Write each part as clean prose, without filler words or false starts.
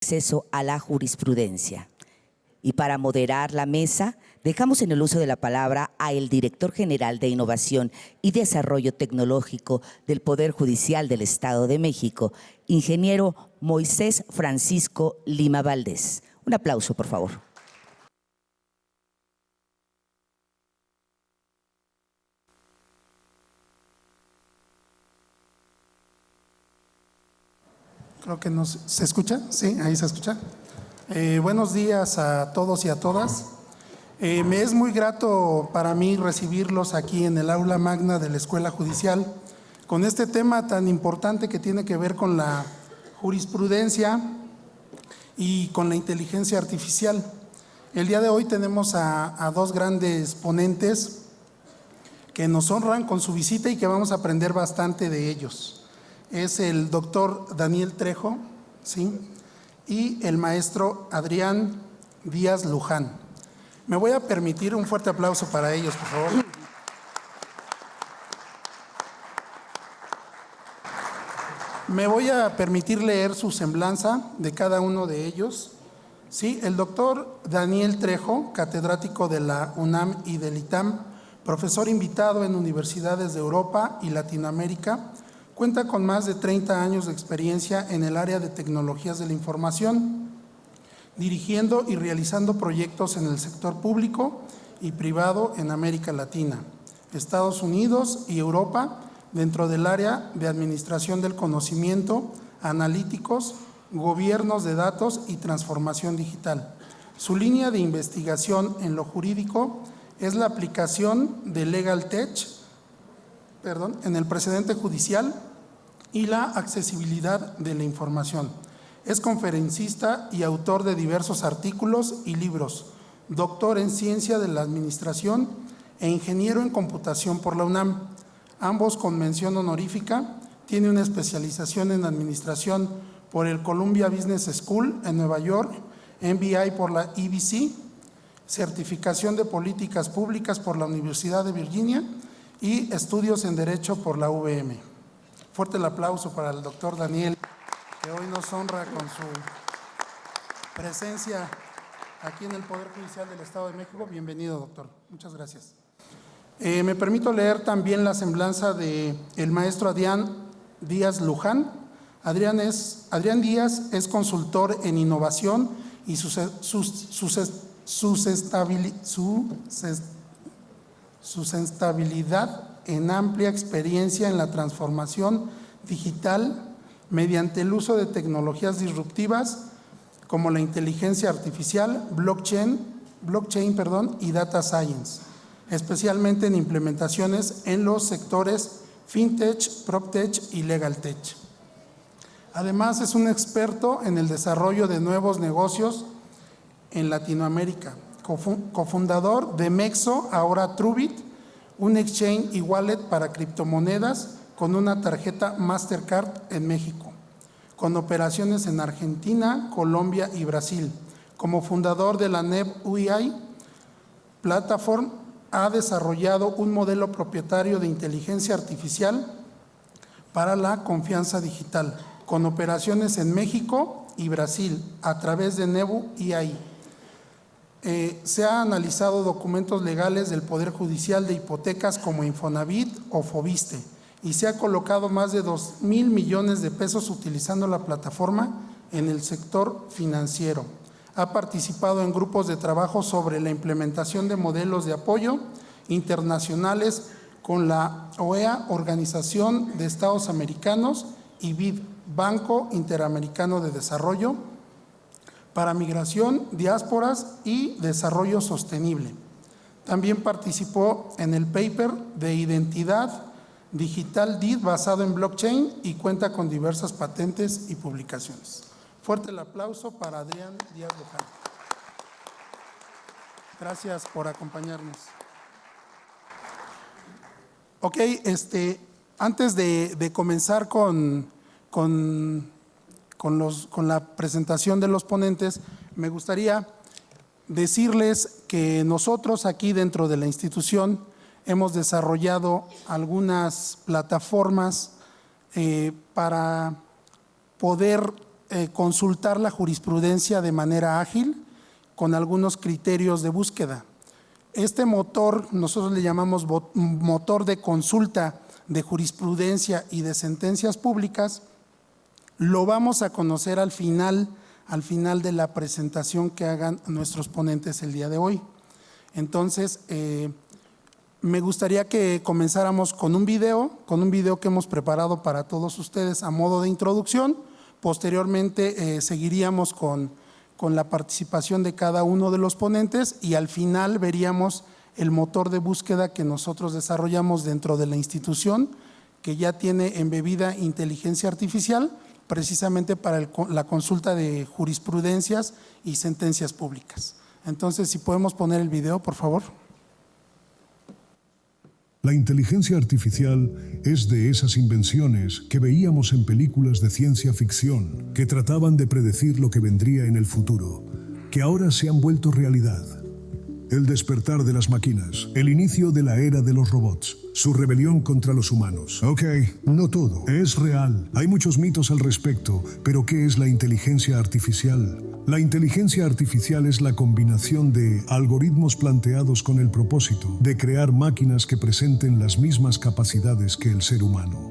acceso a la jurisprudencia. Y para moderar la mesa, dejamos en el uso de la palabra a el Director General de Innovación y Desarrollo Tecnológico del Poder Judicial del Estado de México, ingeniero Moisés Francisco Lima Valdés. Un aplauso, por favor. Creo que ¿se escucha? Sí, ahí se escucha. Buenos días a todos y a todas. Me es muy grato para mí recibirlos aquí en el aula magna de la Escuela Judicial con este tema tan importante que tiene que ver con la jurisprudencia y con la inteligencia artificial. El día de hoy tenemos a dos grandes ponentes que nos honran con su visita y que vamos a aprender bastante de ellos. Es el doctor Daniel Trejo, ¿sí?, y el maestro Adrián Díaz Luján. Me voy a permitir un fuerte aplauso para ellos, por favor. Me voy a permitir leer su semblanza de cada uno de ellos. Sí, el doctor Daniel Trejo, catedrático de la UNAM y del ITAM, profesor invitado en universidades de Europa y Latinoamérica, cuenta con más de 30 años de experiencia en el área de tecnologías de la información, dirigiendo y realizando proyectos en el sector público y privado en América Latina, Estados Unidos y Europa, dentro del área de administración del conocimiento, analíticos, gobiernos de datos y transformación digital. Su línea de investigación en lo jurídico es la aplicación de Legal Tech, en el precedente judicial y la accesibilidad de la información. Es conferencista y autor de diversos artículos y libros, doctor en Ciencia de la Administración e ingeniero en Computación por la UNAM, ambos con mención honorífica. Tiene una especialización en Administración por el Columbia Business School en Nueva York, MBA por la EBC, certificación de Políticas Públicas por la Universidad de Virginia y estudios en Derecho por la UVM. Fuerte el aplauso para el doctor Daniel, que hoy nos honra con su presencia aquí en el Poder Judicial del Estado de México. Bienvenido, doctor. Muchas gracias. Me permito leer también la semblanza del maestro Adrián Díaz Luján. Adrián Díaz es consultor en innovación y sustentabilidad en amplia experiencia en la transformación digital mediante el uso de tecnologías disruptivas como la inteligencia artificial, blockchain y data science, especialmente en implementaciones en los sectores fintech, proptech y legal tech. Además, es un experto en el desarrollo de nuevos negocios en Latinoamérica, cofundador de Mexo, ahora Trubit, un exchange y wallet para criptomonedas con una tarjeta Mastercard en México, con operaciones en Argentina, Colombia y Brasil. Como fundador de la NEB-UI Platform, ha desarrollado un modelo propietario de inteligencia artificial para la confianza digital, con operaciones en México y Brasil a través de NEB-UI. Se ha analizado documentos legales del Poder Judicial de hipotecas como Infonavit o Fobiste y se ha colocado más de 2,000 millones de pesos utilizando la plataforma en el sector financiero. Ha participado en grupos de trabajo sobre la implementación de modelos de apoyo internacionales con la OEA, Organización de Estados Americanos, y BID, Banco Interamericano de Desarrollo, para migración, diásporas y desarrollo sostenible. También participó en el paper de identidad digital DID basado en blockchain y cuenta con diversas patentes y publicaciones. Fuerte el aplauso para Adrián Díaz Luján. Gracias por acompañarnos. Ok, antes de comenzar con la presentación de los ponentes, me gustaría decirles que nosotros aquí dentro de la institución hemos desarrollado algunas plataformas para poder consultar la jurisprudencia de manera ágil con algunos criterios de búsqueda. Este motor, nosotros le llamamos motor de consulta de jurisprudencia y de sentencias públicas, lo vamos a conocer al final de la presentación que hagan nuestros ponentes el día de hoy. Entonces, me gustaría que comenzáramos con un video que hemos preparado para todos ustedes a modo de introducción. Posteriormente seguiríamos con la participación de cada uno de los ponentes y al final veríamos el motor de búsqueda que nosotros desarrollamos dentro de la institución, que ya tiene embebida inteligencia artificial precisamente para la consulta de jurisprudencias y sentencias públicas. Entonces, si podemos poner el video, por favor. La inteligencia artificial es de esas invenciones que veíamos en películas de ciencia ficción que trataban de predecir lo que vendría en el futuro, que ahora se han vuelto realidad. El despertar de las máquinas, el inicio de la era de los robots, su rebelión contra los humanos. Ok, no todo es real. Hay muchos mitos al respecto, pero ¿qué es la inteligencia artificial? La inteligencia artificial es la combinación de algoritmos planteados con el propósito de crear máquinas que presenten las mismas capacidades que el ser humano,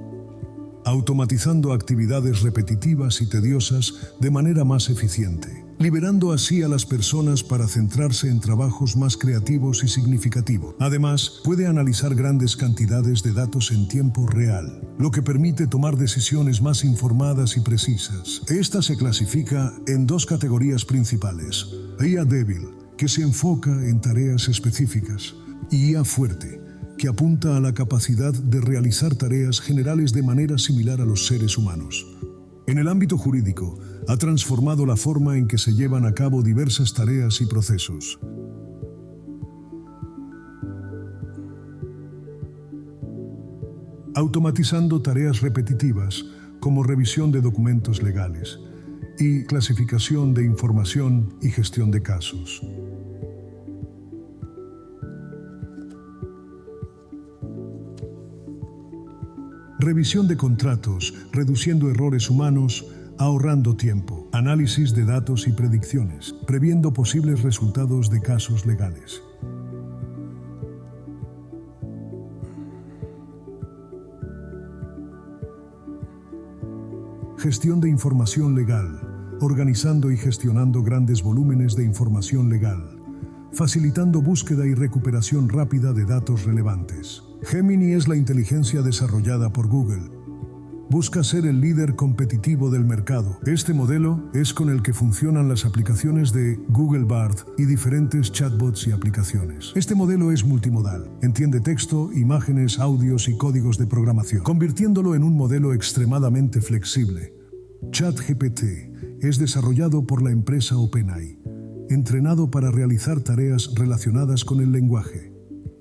automatizando actividades repetitivas y tediosas de manera más eficiente, liberando así a las personas para centrarse en trabajos más creativos y significativos. Además, puede analizar grandes cantidades de datos en tiempo real, lo que permite tomar decisiones más informadas y precisas. Esta se clasifica en dos categorías principales: IA débil, que se enfoca en tareas específicas, y IA fuerte, que apunta a la capacidad de realizar tareas generales de manera similar a los seres humanos. En el ámbito jurídico, ha transformado la forma en que se llevan a cabo diversas tareas y procesos. Automatizando tareas repetitivas como revisión de documentos legales y clasificación de información y gestión de casos. Revisión de contratos, reduciendo errores humanos, ahorrando tiempo. Análisis de datos y predicciones, previendo posibles resultados de casos legales. Gestión de información legal, organizando y gestionando grandes volúmenes de información legal, facilitando búsqueda y recuperación rápida de datos relevantes. Gemini es la inteligencia desarrollada por Google. Busca ser el líder competitivo del mercado. Este modelo es con el que funcionan las aplicaciones de Google Bard y diferentes chatbots y aplicaciones. Este modelo es multimodal. Entiende texto, imágenes, audios y códigos de programación, convirtiéndolo en un modelo extremadamente flexible. ChatGPT es desarrollado por la empresa OpenAI, entrenado para realizar tareas relacionadas con el lenguaje.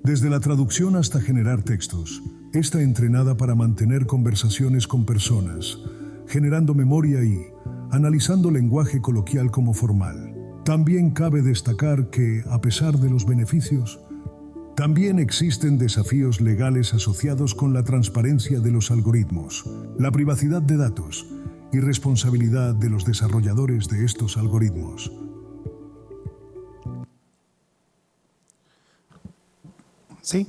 Desde la traducción hasta generar textos, está entrenada para mantener conversaciones con personas, generando memoria y analizando lenguaje coloquial como formal. También cabe destacar que, a pesar de los beneficios, también existen desafíos legales asociados con la transparencia de los algoritmos, la privacidad de datos y responsabilidad de los desarrolladores de estos algoritmos. Sí,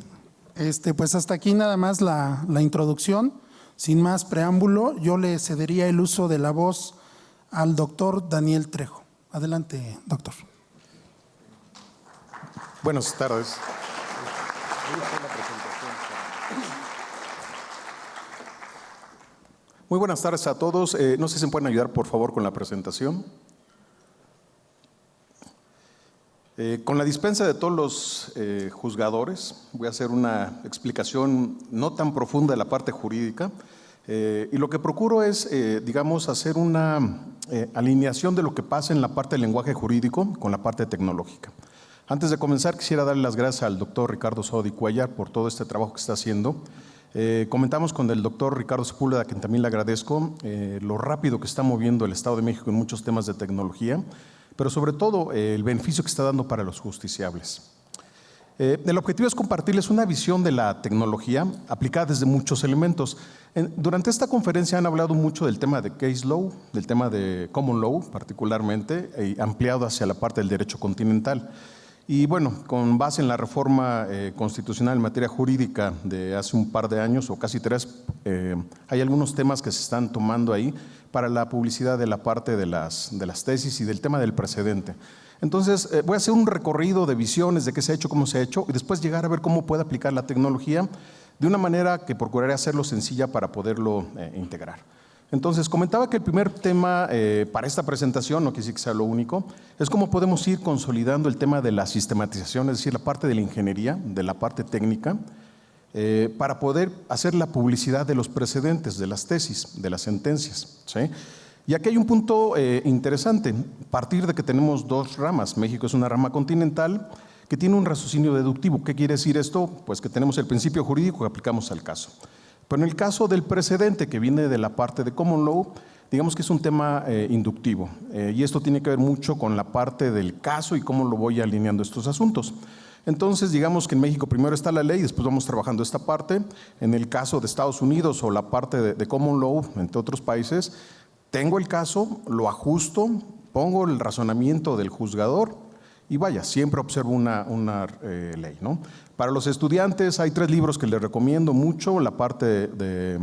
pues hasta aquí nada más la introducción. Sin más preámbulo, yo le cedería el uso de la voz al doctor Daniel Trejo. Adelante, doctor. Buenas tardes. Muy buenas tardes a todos. No sé si me pueden ayudar, por favor, con la presentación. Con la dispensa de todos los juzgadores, voy a hacer una explicación no tan profunda de la parte jurídica. Y lo que procuro es, digamos, hacer una alineación de lo que pasa en la parte del lenguaje jurídico con la parte tecnológica. Antes de comenzar, quisiera darle las gracias al doctor Ricardo Sodi Cuellar por todo este trabajo que está haciendo. Comentamos con el doctor Ricardo Sepúlveda, a quien también le agradezco, lo rápido que está moviendo el Estado de México en muchos temas de tecnología, pero sobre todo el beneficio que está dando para los justiciables. El objetivo es compartirles una visión de la tecnología aplicada desde muchos elementos. Durante esta conferencia han hablado mucho del tema de case law, del tema de common law particularmente, ampliado hacia la parte del derecho continental. Y bueno, con base en la reforma constitucional en materia jurídica de hace un par de años o casi 3, hay algunos temas que se están tomando ahí para la publicidad de la parte de las tesis y del tema del precedente. Entonces, voy a hacer un recorrido de visiones de qué se ha hecho, cómo se ha hecho, y después llegar a ver cómo puede aplicar la tecnología de una manera que procuraré hacerlo sencilla para poderlo integrar. Entonces, comentaba que el primer tema para esta presentación, no quise que sea lo único, es cómo podemos ir consolidando el tema de la sistematización, es decir, la parte de la ingeniería, de la parte técnica, para poder hacer la publicidad de los precedentes, de las tesis, de las sentencias, ¿sí? Y aquí hay un punto interesante, a partir de que tenemos 2 ramas. México es una rama continental que tiene un raciocinio deductivo. ¿Qué quiere decir esto? Pues que tenemos el principio jurídico que aplicamos al caso. Pero en el caso del precedente, que viene de la parte de common law, digamos que es un tema inductivo. Y esto tiene que ver mucho con la parte del caso y cómo lo voy alineando estos asuntos. Entonces, digamos que en México primero está la ley y después vamos trabajando esta parte. En el caso de Estados Unidos o la parte de common law, entre otros países, tengo el caso, lo ajusto, pongo el razonamiento del juzgador y vaya, siempre observo una ley, ¿no? Para los estudiantes hay 3 libros que les recomiendo mucho, la parte de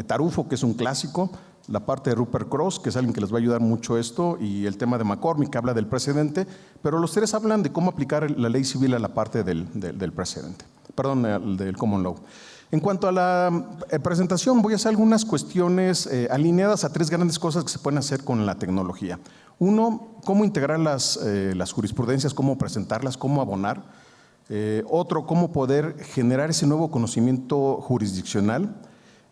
Tarufo, que es un clásico, la parte de Rupert Cross, que es alguien que les va a ayudar mucho esto, y el tema de McCormick, que habla del precedente, pero los 3 hablan de cómo aplicar la ley civil a la parte del precedente, perdón, del common law. En cuanto a la presentación, voy a hacer algunas cuestiones alineadas a 3 grandes cosas que se pueden hacer con la tecnología. Uno, cómo integrar las jurisprudencias, cómo presentarlas, cómo abonar. Otro, cómo poder generar ese nuevo conocimiento jurisdiccional.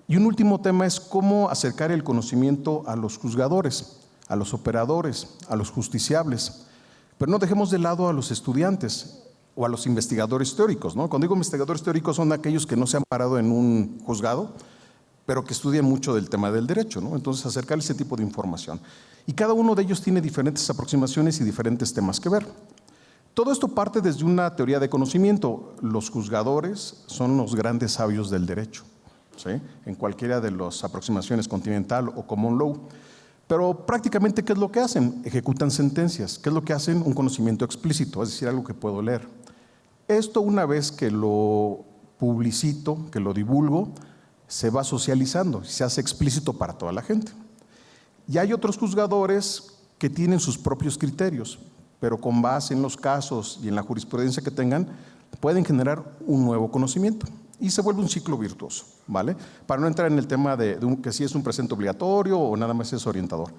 Y un último tema es cómo acercar el conocimiento a los juzgadores, a los operadores, a los justiciables. Pero no dejemos de lado a los estudiantes o a los investigadores teóricos, ¿no? Cuando digo investigadores teóricos son aquellos que no se han parado en un juzgado, pero que estudian mucho del tema del derecho, ¿no? Entonces, acercar ese tipo de información. Y cada uno de ellos tiene diferentes aproximaciones y diferentes temas que ver. Todo esto parte desde una teoría de conocimiento. Los juzgadores son los grandes sabios del derecho, ¿sí? En cualquiera de las aproximaciones continental o common law. Pero prácticamente, ¿qué es lo que hacen? Ejecutan sentencias. ¿Qué es lo que hacen? Un conocimiento explícito, es decir, algo que puedo leer. Esto, una vez que lo publicito, que lo divulgo, se va socializando y se hace explícito para toda la gente. Y hay otros juzgadores que tienen sus propios criterios, pero con base en los casos y en la jurisprudencia que tengan, pueden generar un nuevo conocimiento. Y se vuelve un ciclo virtuoso, ¿vale? Para no entrar en el tema de que si es un presente obligatorio o nada más es orientador.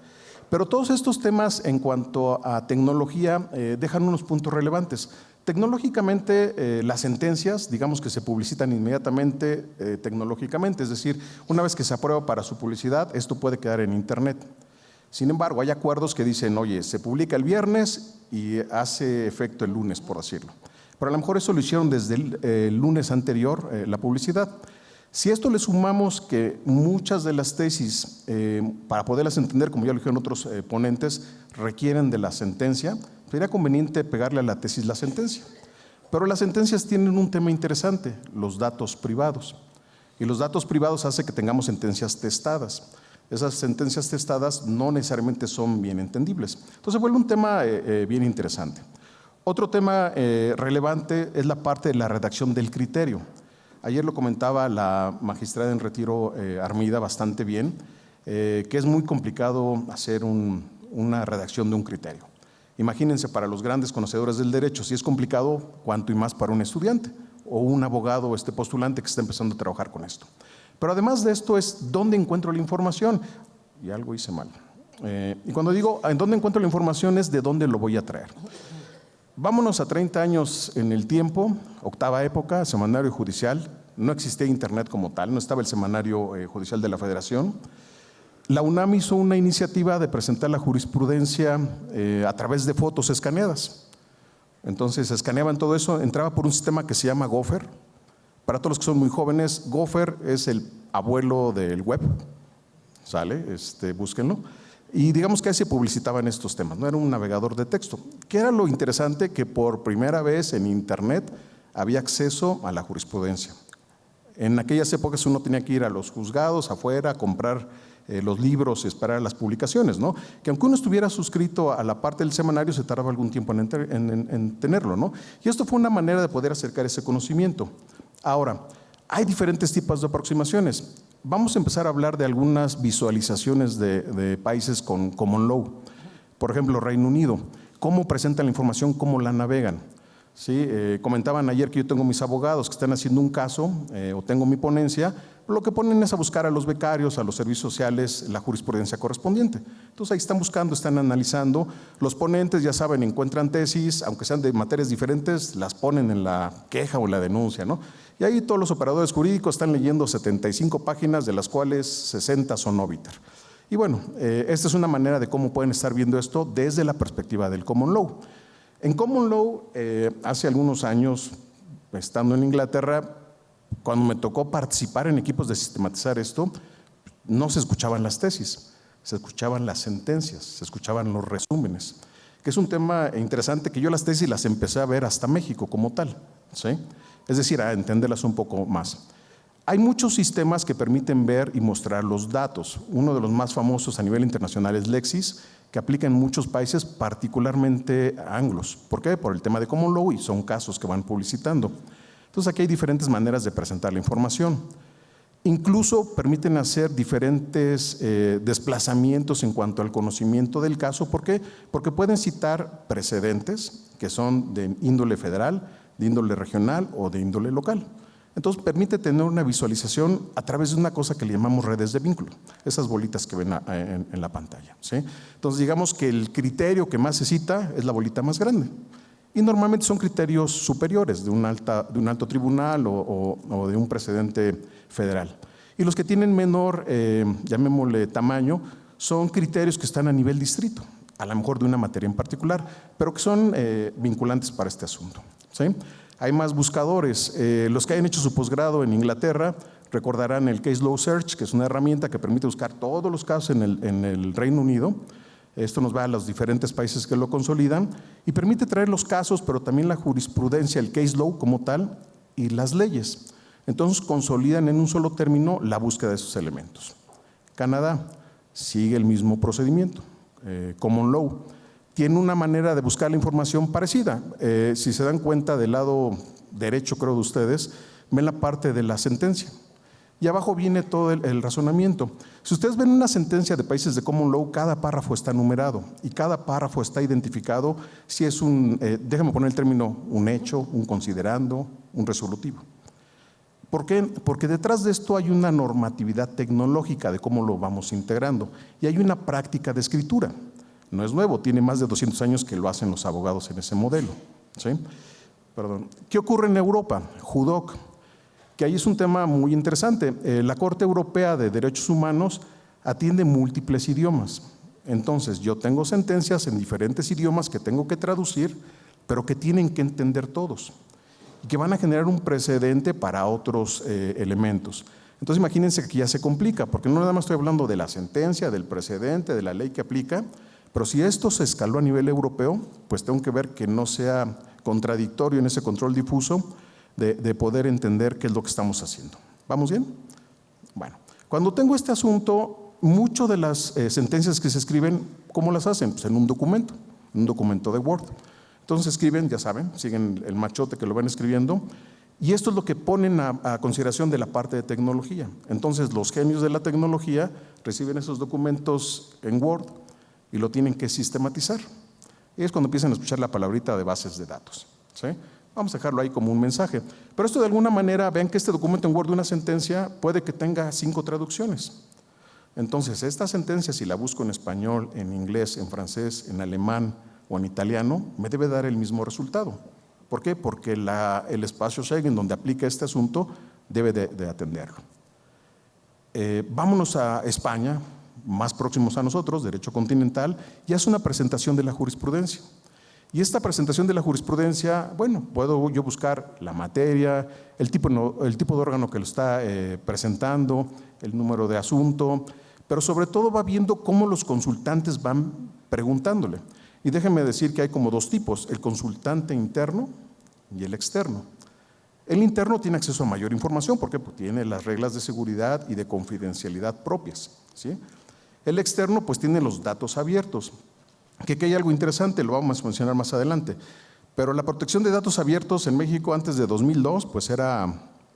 Pero todos estos temas en cuanto a tecnología dejan unos puntos relevantes. Tecnológicamente, las sentencias, digamos que se publicitan inmediatamente tecnológicamente, es decir, una vez que se aprueba para su publicidad, esto puede quedar en Internet. Sin embargo, hay acuerdos que dicen, oye, se publica el viernes y hace efecto el lunes, por decirlo. Pero a lo mejor eso lo hicieron desde el lunes anterior, la publicidad. Si a esto le sumamos que muchas de las tesis, para poderlas entender, como ya lo dijeron otros ponentes, requieren de la sentencia, sería conveniente pegarle a la tesis la sentencia. Pero las sentencias tienen un tema interesante, los datos privados. Y los datos privados hacen que tengamos sentencias testadas. Esas sentencias testadas no necesariamente son bien entendibles. Entonces vuelve un tema bien interesante. Otro tema relevante es la parte de la redacción del criterio. Ayer lo comentaba la magistrada en retiro Armida bastante bien, que es muy complicado hacer una redacción de un criterio. Imagínense, para los grandes conocedores del derecho, si es complicado, cuánto y más para un estudiante o un abogado postulante que está empezando a trabajar con esto. Pero además de esto es dónde encuentro la información. Y algo hice mal. Y cuando digo en dónde encuentro la información es de dónde lo voy a traer. Vámonos a 30 años en el tiempo, octava época, semanario judicial. No existía internet como tal, no estaba el semanario judicial de la Federación. La UNAM hizo una iniciativa de presentar la jurisprudencia a través de fotos escaneadas. Entonces escaneaban todo eso, entraba por un sistema que se llama Gopher. Para todos los que son muy jóvenes, Gopher es el abuelo del web, ¿sale? Búsquenlo. Y digamos que ahí se publicitaban estos temas, no era un navegador de texto. ¿Qué era lo interesante? Que por primera vez en Internet había acceso a la jurisprudencia. En aquellas épocas uno tenía que ir a los juzgados afuera a comprar los libros y esperar las publicaciones, ¿no? Que aunque uno estuviera suscrito a la parte del semanario, se tardaba algún tiempo en tenerlo, ¿no? Y esto fue una manera de poder acercar ese conocimiento. Ahora, hay diferentes tipos de aproximaciones. Vamos a empezar a hablar de algunas visualizaciones de países con Common Law. Por ejemplo, Reino Unido. ¿Cómo presentan la información? ¿Cómo la navegan? ¿Sí? Comentaban ayer que yo tengo mis abogados que están haciendo un caso o tengo mi ponencia. Lo que ponen es a buscar a los becarios, a los servicios sociales, la jurisprudencia correspondiente. Entonces ahí están buscando, están analizando. Los ponentes, ya saben, encuentran tesis, aunque sean de materias diferentes, las ponen en la queja o en la denuncia, ¿no? Y ahí todos los operadores jurídicos están leyendo 75 páginas, de las cuales 60 son obiter. Y bueno, esta es una manera de cómo pueden estar viendo esto desde la perspectiva del Common Law. En Common Law, hace algunos años, estando en Inglaterra, cuando me tocó participar en equipos de sistematizar esto, no se escuchaban las tesis, se escuchaban las sentencias, se escuchaban los resúmenes, que es un tema interesante que yo las tesis las empecé a ver hasta México como tal, ¿sí? Es decir, a entenderlas un poco más. Hay muchos sistemas que permiten ver y mostrar los datos. Uno de los más famosos a nivel internacional es Lexis, que aplica en muchos países, particularmente anglos. ¿Por qué? Por el tema de Common Law y son casos que van publicitando. Entonces aquí hay diferentes maneras de presentar la información. Incluso permiten hacer diferentes desplazamientos en cuanto al conocimiento del caso. ¿Por qué? Porque pueden citar precedentes que son de índole federal, de índole regional o de índole local. Entonces permite tener una visualización a través de una cosa que le llamamos redes de vínculo, esas bolitas que ven en la pantalla, ¿sí? Entonces digamos que el criterio que más se cita es la bolita más grande. Y normalmente son criterios superiores de un alto tribunal o de un precedente federal. Y los que tienen menor, llamémosle tamaño, son criterios que están a nivel distrito, a lo mejor de una materia en particular, pero que son vinculantes para este asunto, ¿sí? Hay más buscadores. Los que hayan hecho su posgrado en Inglaterra recordarán el Case Law Search, que es una herramienta que permite buscar todos los casos en el Reino Unido. Esto nos va a los diferentes países que lo consolidan y permite traer los casos, pero también la jurisprudencia, el case law como tal y las leyes. Entonces consolidan en un solo término la búsqueda de esos elementos. Canadá sigue el mismo procedimiento. Common Law tiene una manera de buscar la información parecida. Si se dan cuenta del lado derecho, creo, de ustedes, ven la parte de la sentencia. Y abajo viene todo el razonamiento. Si ustedes ven una sentencia de países de Common Law, cada párrafo está numerado y cada párrafo está identificado si es déjame poner el término, un hecho, un considerando, un resolutivo. ¿Por qué? Porque detrás de esto hay una normatividad tecnológica de cómo lo vamos integrando y hay una práctica de escritura. No es nuevo, tiene más de 200 años que lo hacen los abogados en ese modelo, ¿sí? Perdón. ¿Qué ocurre en Europa? JUDOC. Que ahí es un tema muy interesante. La Corte Europea de Derechos Humanos atiende múltiples idiomas. Entonces, yo tengo sentencias en diferentes idiomas que tengo que traducir, pero que tienen que entender todos y que van a generar un precedente para otros elementos. Entonces, imagínense que aquí ya se complica, porque no nada más estoy hablando de la sentencia, del precedente, de la ley que aplica, pero si esto se escaló a nivel europeo, pues tengo que ver que no sea contradictorio en ese control difuso de poder entender qué es lo que estamos haciendo. ¿Vamos bien? Bueno, cuando tengo este asunto, muchas de las sentencias que se escriben, ¿cómo las hacen? Pues en un documento de Word. Entonces escriben, ya saben, siguen el machote que lo van escribiendo, y esto es lo que ponen a consideración de la parte de tecnología. Entonces los genios de la tecnología reciben esos documentos en Word y lo tienen que sistematizar. Y es cuando empiezan a escuchar la palabrita de bases de datos, ¿sí? Vamos a dejarlo ahí como un mensaje. Pero esto de alguna manera, vean que este documento en Word de una sentencia puede que tenga 5 traducciones. Entonces, esta sentencia, si la busco en español, en inglés, en francés, en alemán o en italiano, me debe dar el mismo resultado. ¿Por qué? Porque el espacio Schengen donde aplica este asunto debe de atenderlo. Vámonos a España, más próximos a nosotros, derecho continental, y hace una presentación de la jurisprudencia. Y esta presentación de la jurisprudencia, bueno, puedo yo buscar la materia, el tipo de órgano que lo está presentando, el número de asunto, pero sobre todo va viendo cómo los consultantes van preguntándole. Y déjenme decir que hay como dos tipos, el consultante interno y el externo. El interno tiene acceso a mayor información porque tiene las reglas de seguridad y de confidencialidad propias, ¿sí? El externo pues tiene los datos abiertos, que aquí hay algo interesante, lo vamos a mencionar más adelante, pero la protección de datos abiertos en México antes de 2002 pues era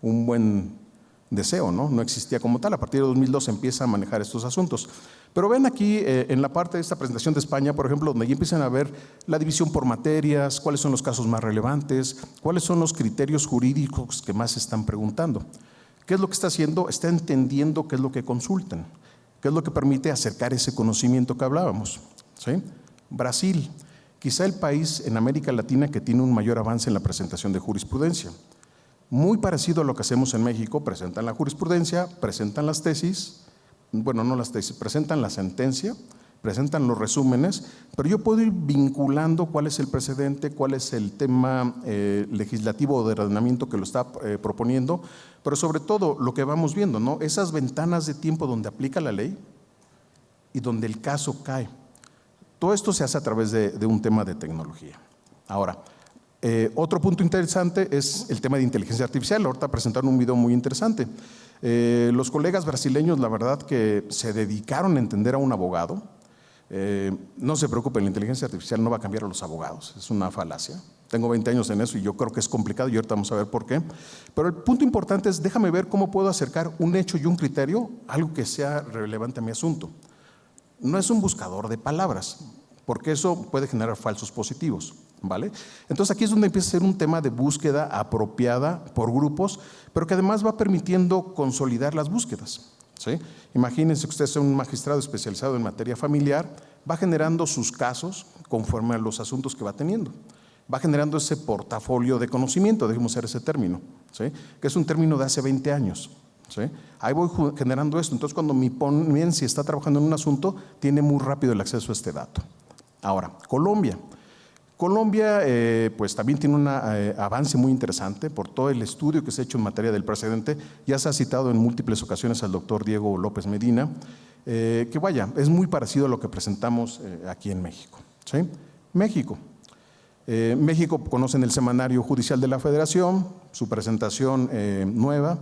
un buen deseo, ¿no? No existía como tal. A partir de 2002 se empieza a manejar estos asuntos. Pero ven aquí en la parte de esta presentación de España, por ejemplo, donde ya empiezan a ver la división por materias, cuáles son los casos más relevantes, cuáles son los criterios jurídicos que más se están preguntando. ¿Qué es lo que está haciendo? Está entendiendo qué es lo que consultan, qué es lo que permite acercar ese conocimiento que hablábamos, ¿sí? Brasil, quizá el país en América Latina que tiene un mayor avance en la presentación de jurisprudencia. Muy parecido a lo que hacemos en México, presentan la jurisprudencia, presentan las tesis, bueno, no las tesis, presentan la sentencia, presentan los resúmenes, pero yo puedo ir vinculando cuál es el precedente, cuál es el tema legislativo o de ordenamiento que lo está proponiendo, pero sobre todo lo que vamos viendo, ¿no? Esas ventanas de tiempo donde aplica la ley y donde el caso cae. Todo esto se hace a través de un tema de tecnología. Ahora, otro punto interesante es el tema de inteligencia artificial. Ahorita presentaron un video muy interesante. Los colegas brasileños, la verdad que se dedicaron a entender a un abogado. No se preocupen, la inteligencia artificial no va a cambiar a los abogados, es una falacia. Tengo 20 años en eso y yo creo que es complicado y ahorita vamos a ver por qué. Pero el punto importante es, déjame ver cómo puedo acercar un hecho y un criterio, algo que sea relevante a mi asunto. No es un buscador de palabras, porque eso puede generar falsos positivos, ¿vale? Entonces aquí es donde empieza a ser un tema de búsqueda apropiada por grupos, pero que además va permitiendo consolidar las búsquedas, ¿sí? Imagínense que usted es un magistrado especializado en materia familiar, va generando sus casos conforme a los asuntos que va teniendo, va generando ese portafolio de conocimiento, dejemos usar ese término, ¿sí? Que es un término de hace 20 años. ¿Sí? Ahí voy generando esto. Entonces, cuando mi ponencia está trabajando en un asunto, tiene muy rápido el acceso a este dato. Ahora, Colombia. Colombia, pues también tiene un avance muy interesante por todo el estudio que se ha hecho en materia del precedente. Ya se ha citado en múltiples ocasiones al doctor Diego López Medina, que vaya, es muy parecido a lo que presentamos aquí en México. ¿Sí? México. México conocen el Semanario Judicial de la Federación, su presentación nueva.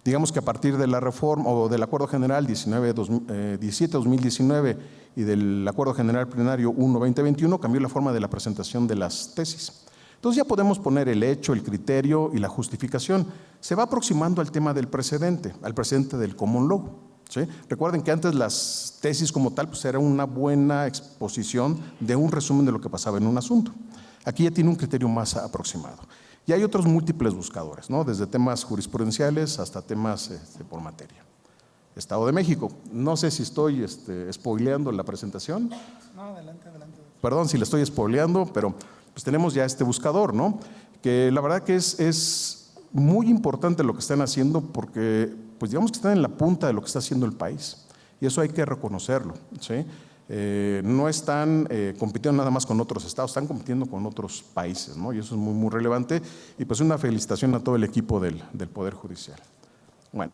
Digamos que a partir de la reforma o del Acuerdo General 17-2019 y del Acuerdo General Plenario 1-2021 cambió la forma de la presentación de las tesis. Entonces ya podemos poner el hecho, el criterio y la justificación. Se va aproximando al tema del precedente, al precedente del common law, ¿sí? Recuerden que antes las tesis como tal pues era una buena exposición de un resumen de lo que pasaba en un asunto. Aquí ya tiene un criterio más aproximado. Y hay otros múltiples buscadores, ¿no? Desde temas jurisprudenciales hasta temas por materia. Estado de México. No sé si estoy spoileando la presentación. No, adelante, adelante. Perdón si le estoy spoileando, pero pues tenemos ya este buscador, ¿no? Que la verdad que es muy importante lo que están haciendo porque, pues digamos que están en la punta de lo que está haciendo el país. Y eso hay que reconocerlo, ¿sí? No están compitiendo nada más con otros estados, están compitiendo con otros países, ¿no? Y eso es muy, muy relevante. Y pues una felicitación a todo el equipo del Poder Judicial. Bueno,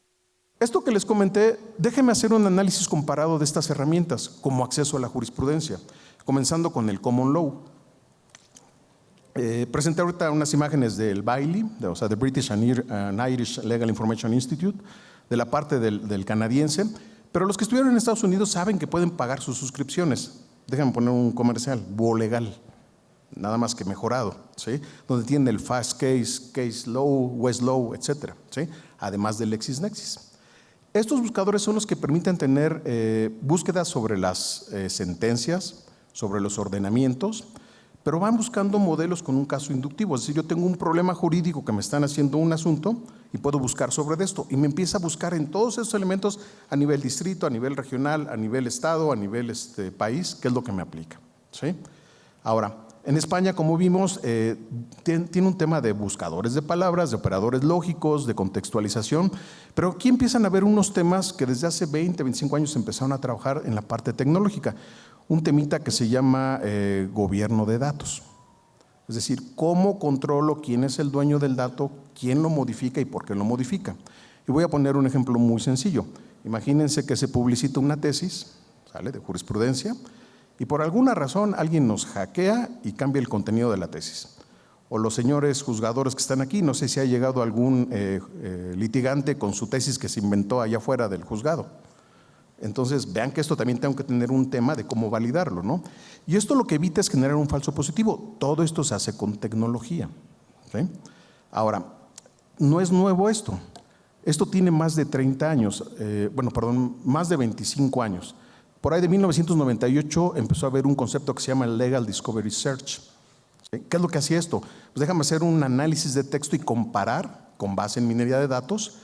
esto que les comenté, déjenme hacer un análisis comparado de estas herramientas como acceso a la jurisprudencia, comenzando con el Common Law. Presenté ahorita unas imágenes del BILI, o sea, de British and Irish Legal Information Institute, de la parte del canadiense. Pero los que estuvieron en Estados Unidos saben que pueden pagar sus suscripciones. Déjenme poner un comercial, Buo Legal, nada más que mejorado, ¿sí? Donde tienen el Fast Case, Case Law, Westlaw, etcétera, ¿sí? Además del LexisNexis. Estos buscadores son los que permiten tener búsquedas sobre las sentencias, sobre los ordenamientos, pero van buscando modelos con un caso inductivo. Es decir, yo tengo un problema jurídico que me están haciendo un asunto y puedo buscar sobre esto. Y me empieza a buscar en todos esos elementos a nivel distrito, a nivel regional, a nivel estado, a nivel país, qué es lo que me aplica, ¿sí? Ahora, en España, como vimos, tiene un tema de buscadores de palabras, de operadores lógicos, de contextualización, pero aquí empiezan a haber unos temas que desde hace 20, 25 años empezaron a trabajar en la parte tecnológica. Un temita que se llama gobierno de datos. Es decir, cómo controlo quién es el dueño del dato, quién lo modifica y por qué lo modifica. Y voy a poner un ejemplo muy sencillo. Imagínense que se publicita una tesis, ¿sale?, de jurisprudencia, y por alguna razón alguien nos hackea y cambia el contenido de la tesis. O los señores juzgadores que están aquí, no sé si ha llegado algún litigante con su tesis que se inventó allá afuera del juzgado. Entonces, vean que esto también tengo que tener un tema de cómo validarlo, ¿no? Y esto lo que evita es generar un falso positivo. Todo esto se hace con tecnología, ¿sí? Ahora, no es nuevo esto. Esto tiene más de 30 años, más de 25 años. Por ahí de 1998 empezó a haber un concepto que se llama Legal Discovery Search. ¿Sí? ¿Qué es lo que hacía esto? Pues déjame hacer un análisis de texto y comparar, con base en minería de datos,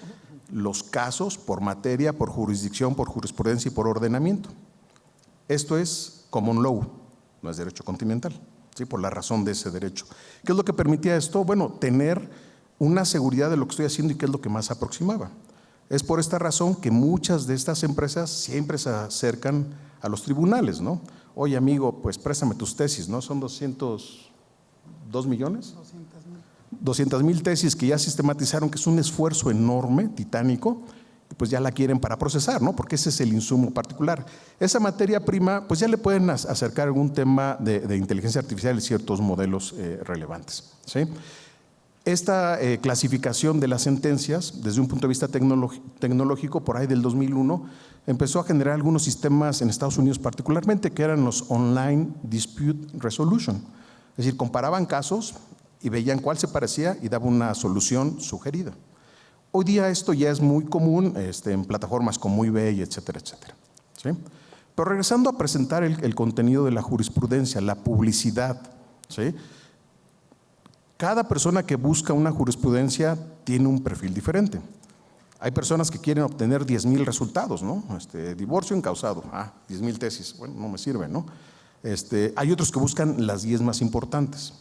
los casos por materia, por jurisdicción, por jurisprudencia y por ordenamiento. Esto es common law, no es derecho continental, ¿sí?, por la razón de ese derecho. ¿Qué es lo que permitía esto? Bueno, tener una seguridad de lo que estoy haciendo y qué es lo que más aproximaba. Es por esta razón que muchas de estas empresas siempre se acercan a los tribunales, ¿no? Oye, amigo, pues préstame tus tesis, ¿no? Son 202 millones. 200,000 tesis que ya sistematizaron, que es un esfuerzo enorme, titánico, y pues ya la quieren para procesar, ¿no? Porque ese es el insumo particular. Esa materia prima, pues ya le pueden acercar algún tema de inteligencia artificial y ciertos modelos relevantes, ¿sí? Esta clasificación de las sentencias, desde un punto de vista tecnológico, por ahí del 2001, empezó a generar algunos sistemas en Estados Unidos particularmente, que eran los Online Dispute Resolution. Es decir, comparaban casos y veían cuál se parecía y daba una solución sugerida. Hoy día esto ya es muy común en plataformas como eBay, etcétera, etcétera, ¿sí? Pero regresando a presentar el contenido de la jurisprudencia, la publicidad, ¿sí? Cada persona que busca una jurisprudencia tiene un perfil diferente. Hay personas que quieren obtener 10,000 resultados, ¿no? Divorcio encausado, 10,000 tesis, bueno, no me sirve, ¿no? Hay otros que buscan las 10 más importantes.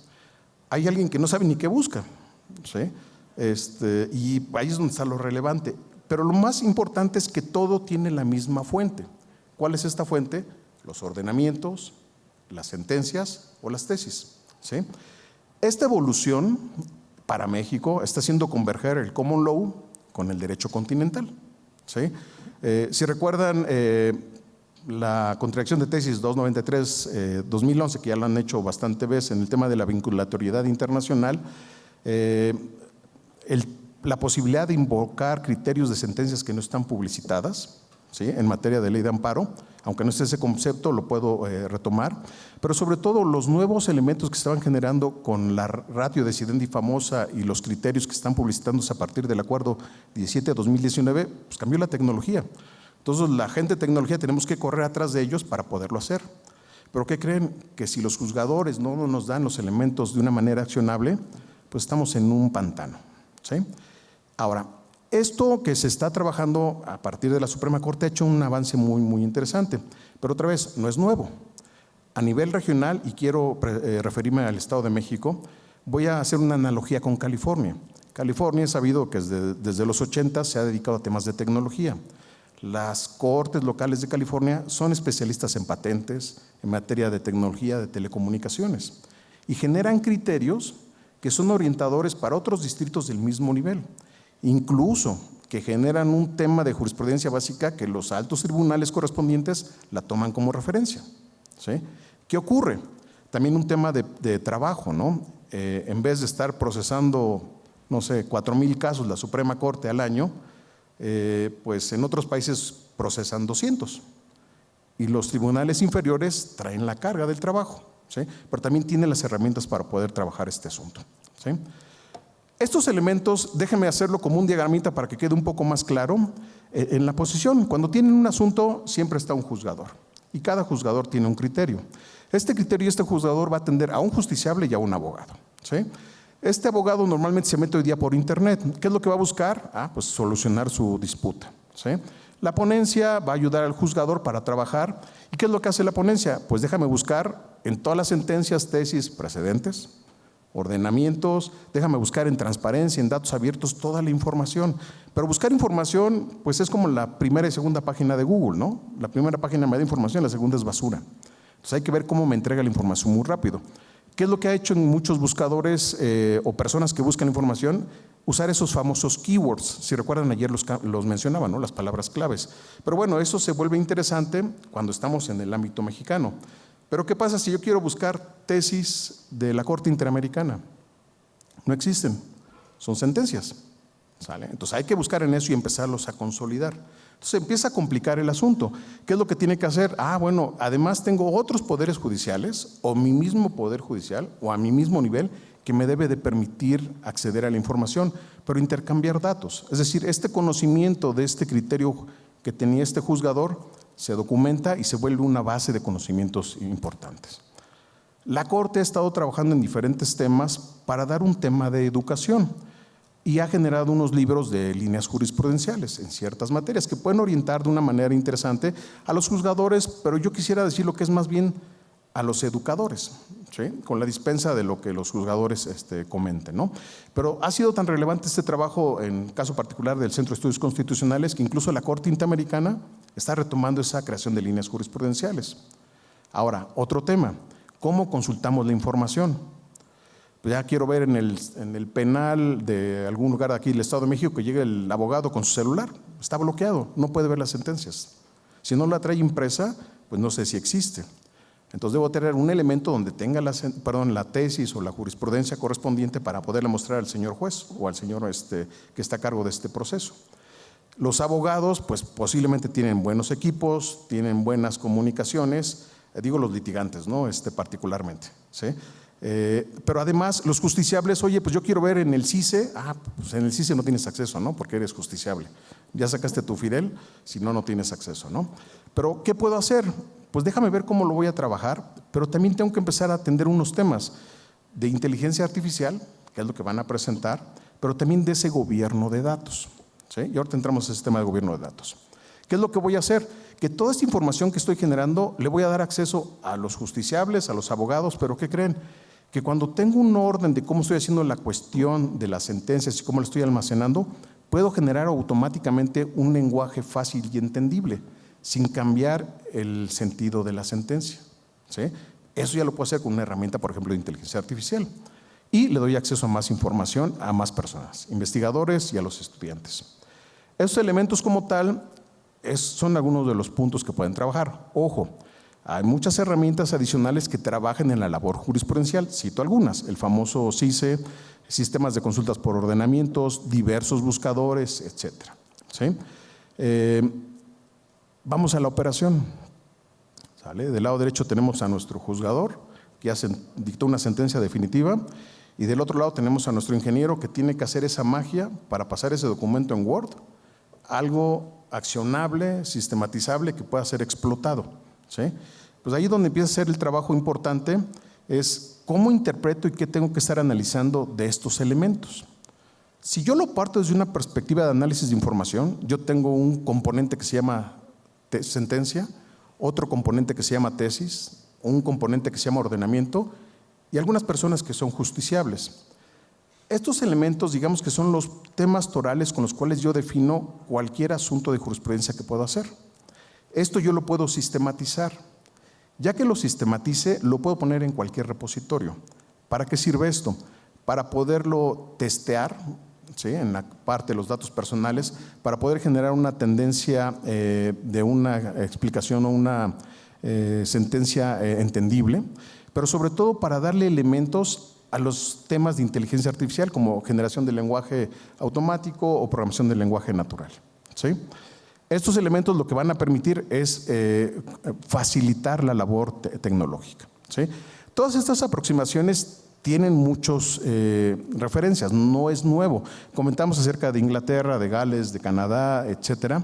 Hay alguien que no sabe ni qué busca, ¿sí? Y ahí es donde está lo relevante. Pero lo más importante es que todo tiene la misma fuente. ¿Cuál es esta fuente? Los ordenamientos, las sentencias o las tesis, ¿sí? Esta evolución para México está haciendo converger el common law con el derecho continental, ¿sí? Si recuerdan la contradicción de tesis 293-2011, que ya lo han hecho bastante veces en el tema de la vinculatoriedad internacional, la posibilidad de invocar criterios de sentencias que no están publicitadas, ¿sí?, en materia de ley de amparo, aunque no esté ese concepto, lo puedo retomar, pero sobre todo los nuevos elementos que estaban generando con la ratio decidendi famosa y los criterios que están publicitándose a partir del acuerdo 17-2019, pues cambió la tecnología. Entonces la gente de tecnología tenemos que correr atrás de ellos para poderlo hacer. Pero ¿qué creen? Que si los juzgadores no nos dan los elementos de una manera accionable, pues estamos en un pantano, ¿sí? Ahora, esto que se está trabajando a partir de la Suprema Corte ha hecho un avance muy, muy interesante, pero otra vez, no es nuevo. A nivel regional, y quiero referirme al Estado de México, voy a hacer una analogía con California. California es sabido que desde los 80 se ha dedicado a temas de tecnología. Las cortes locales de California son especialistas en patentes, en materia de tecnología, de telecomunicaciones, y generan criterios que son orientadores para otros distritos del mismo nivel. Incluso que generan un tema de jurisprudencia básica que los altos tribunales correspondientes la toman como referencia, ¿sí? ¿Qué ocurre? También un tema de trabajo, ¿no? En vez de estar procesando, no sé, 4,000 casos la Suprema Corte al año, pues en otros países procesan 200. Y los tribunales inferiores traen la carga del trabajo, ¿sí? Pero también tienen las herramientas para poder trabajar este asunto, ¿sí? Estos elementos, déjenme hacerlo como un diagramita para que quede un poco más claro. En la posición, cuando tienen un asunto, siempre está un juzgador. Y cada juzgador tiene un criterio. Este criterio y este juzgador va a atender a un justiciable y a un abogado, ¿sí? Este abogado normalmente se mete hoy día por internet. ¿Qué es lo que va a buscar? Pues solucionar su disputa, ¿sí? La ponencia va a ayudar al juzgador para trabajar. ¿Y qué es lo que hace la ponencia? Pues déjame buscar en todas las sentencias, tesis, precedentes, ordenamientos, déjame buscar en transparencia, en datos abiertos, toda la información. Pero buscar información, pues es como la primera y segunda página de Google, ¿no? La primera página me da información, la segunda es basura. Entonces hay que ver cómo me entrega la información muy rápido. ¿Qué es lo que ha hecho en muchos buscadores o personas que buscan información? Usar esos famosos keywords. Si recuerdan, ayer los mencionaba, ¿no? Las palabras claves. Pero bueno, eso se vuelve interesante cuando estamos en el ámbito mexicano. Pero ¿qué pasa si yo quiero buscar tesis de la Corte Interamericana? No existen, son sentencias. ¿Sale? Entonces hay que buscar en eso y empezarlos a consolidar. Entonces empieza a complicar el asunto. ¿Qué es lo que tiene que hacer? Bueno, además tengo otros poderes judiciales o mi mismo poder judicial o a mi mismo nivel que me debe de permitir acceder a la información, pero intercambiar datos. Es decir, este conocimiento de este criterio que tenía este juzgador se documenta y se vuelve una base de conocimientos importantes. La Corte ha estado trabajando en diferentes temas para dar un tema de educación y ha generado unos libros de líneas jurisprudenciales en ciertas materias que pueden orientar de una manera interesante a los juzgadores, pero yo quisiera decir lo que es más bien a los educadores, ¿sí? Con la dispensa de lo que los juzgadores comenten, ¿no? Pero ha sido tan relevante este trabajo, en caso particular del Centro de Estudios Constitucionales, que incluso la Corte Interamericana está retomando esa creación de líneas jurisprudenciales. Ahora, otro tema, ¿cómo consultamos la información? Pues ya quiero ver en el penal de algún lugar de aquí del Estado de México que llegue el abogado con su celular, está bloqueado, no puede ver las sentencias. Si no la trae impresa, pues no sé si existe. Entonces debo tener un elemento donde tenga la tesis o la jurisprudencia correspondiente para poderle mostrar al señor juez o al señor que está a cargo de este proceso. Los abogados pues posiblemente tienen buenos equipos, tienen buenas comunicaciones, digo los litigantes, ¿no? Particularmente, ¿sí? Pero además los justiciables, oye, pues yo quiero ver en el CICE, pues en el CICE no tienes acceso, ¿no? Porque eres justiciable. Ya sacaste tu Fidel, si no, no tienes acceso, ¿no? Pero ¿qué puedo hacer? Pues déjame ver cómo lo voy a trabajar, pero también tengo que empezar a atender unos temas de inteligencia artificial, que es lo que van a presentar, pero también de ese gobierno de datos, ¿sí? Y ahorita entramos a ese tema de gobierno de datos. ¿Qué es lo que voy a hacer? Que toda esta información que estoy generando le voy a dar acceso a los justiciables, a los abogados, pero ¿qué creen? Que cuando tengo un orden de cómo estoy haciendo la cuestión de las sentencias y cómo la estoy almacenando, puedo generar automáticamente un lenguaje fácil y entendible, sin cambiar el sentido de la sentencia, ¿sí? Eso ya lo puedo hacer con una herramienta, por ejemplo, de inteligencia artificial. Y le doy acceso a más información a más personas, investigadores y a los estudiantes. Estos elementos como tal son algunos de los puntos que pueden trabajar. Ojo, hay muchas herramientas adicionales que trabajan en la labor jurisprudencial. Cito algunas, el famoso CICE, sistemas de consultas por ordenamientos, diversos buscadores, etcétera, ¿sí? Vamos a la operación. ¿Sale? Del lado derecho tenemos a nuestro juzgador, que ya dictó una sentencia definitiva, y del otro lado tenemos a nuestro ingeniero que tiene que hacer esa magia para pasar ese documento en Word, algo accionable, sistematizable, que pueda ser explotado, ¿sí? Pues ahí donde empieza a ser el trabajo importante es cómo interpreto y qué tengo que estar analizando de estos elementos. Si yo lo parto desde una perspectiva de análisis de información, yo tengo un componente que se llama sentencia, otro componente que se llama tesis, un componente que se llama ordenamiento y algunas personas que son justiciables. Estos elementos, digamos que son los temas torales con los cuales yo defino cualquier asunto de jurisprudencia que puedo hacer. Esto yo lo puedo sistematizar. Ya que lo sistematice, lo puedo poner en cualquier repositorio. ¿Para qué sirve esto? Para poderlo testear, ¿sí? En la parte de los datos personales, para poder generar una tendencia de una explicación o una sentencia entendible, pero sobre todo para darle elementos a los temas de inteligencia artificial como generación de lenguaje automático o programación del lenguaje natural, ¿sí? Estos elementos lo que van a permitir es facilitar la labor tecnológica, ¿sí? Todas estas aproximaciones tienen muchas referencias, no es nuevo. Comentamos acerca de Inglaterra, de Gales, de Canadá, etcétera,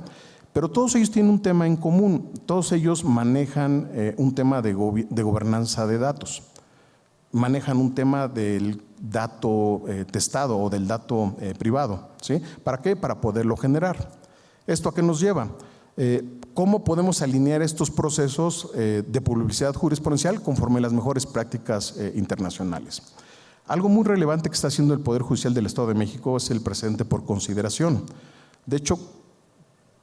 pero todos ellos tienen un tema en común. Todos ellos manejan un tema de gobernanza de datos, manejan un tema del dato testado o del dato privado, ¿sí? ¿Para qué? Para poderlo generar. ¿Esto a qué nos lleva? ¿Cómo podemos alinear estos procesos de publicidad jurisprudencial conforme a las mejores prácticas internacionales? Algo muy relevante que está haciendo el Poder Judicial del Estado de México es el precedente por consideración. De hecho,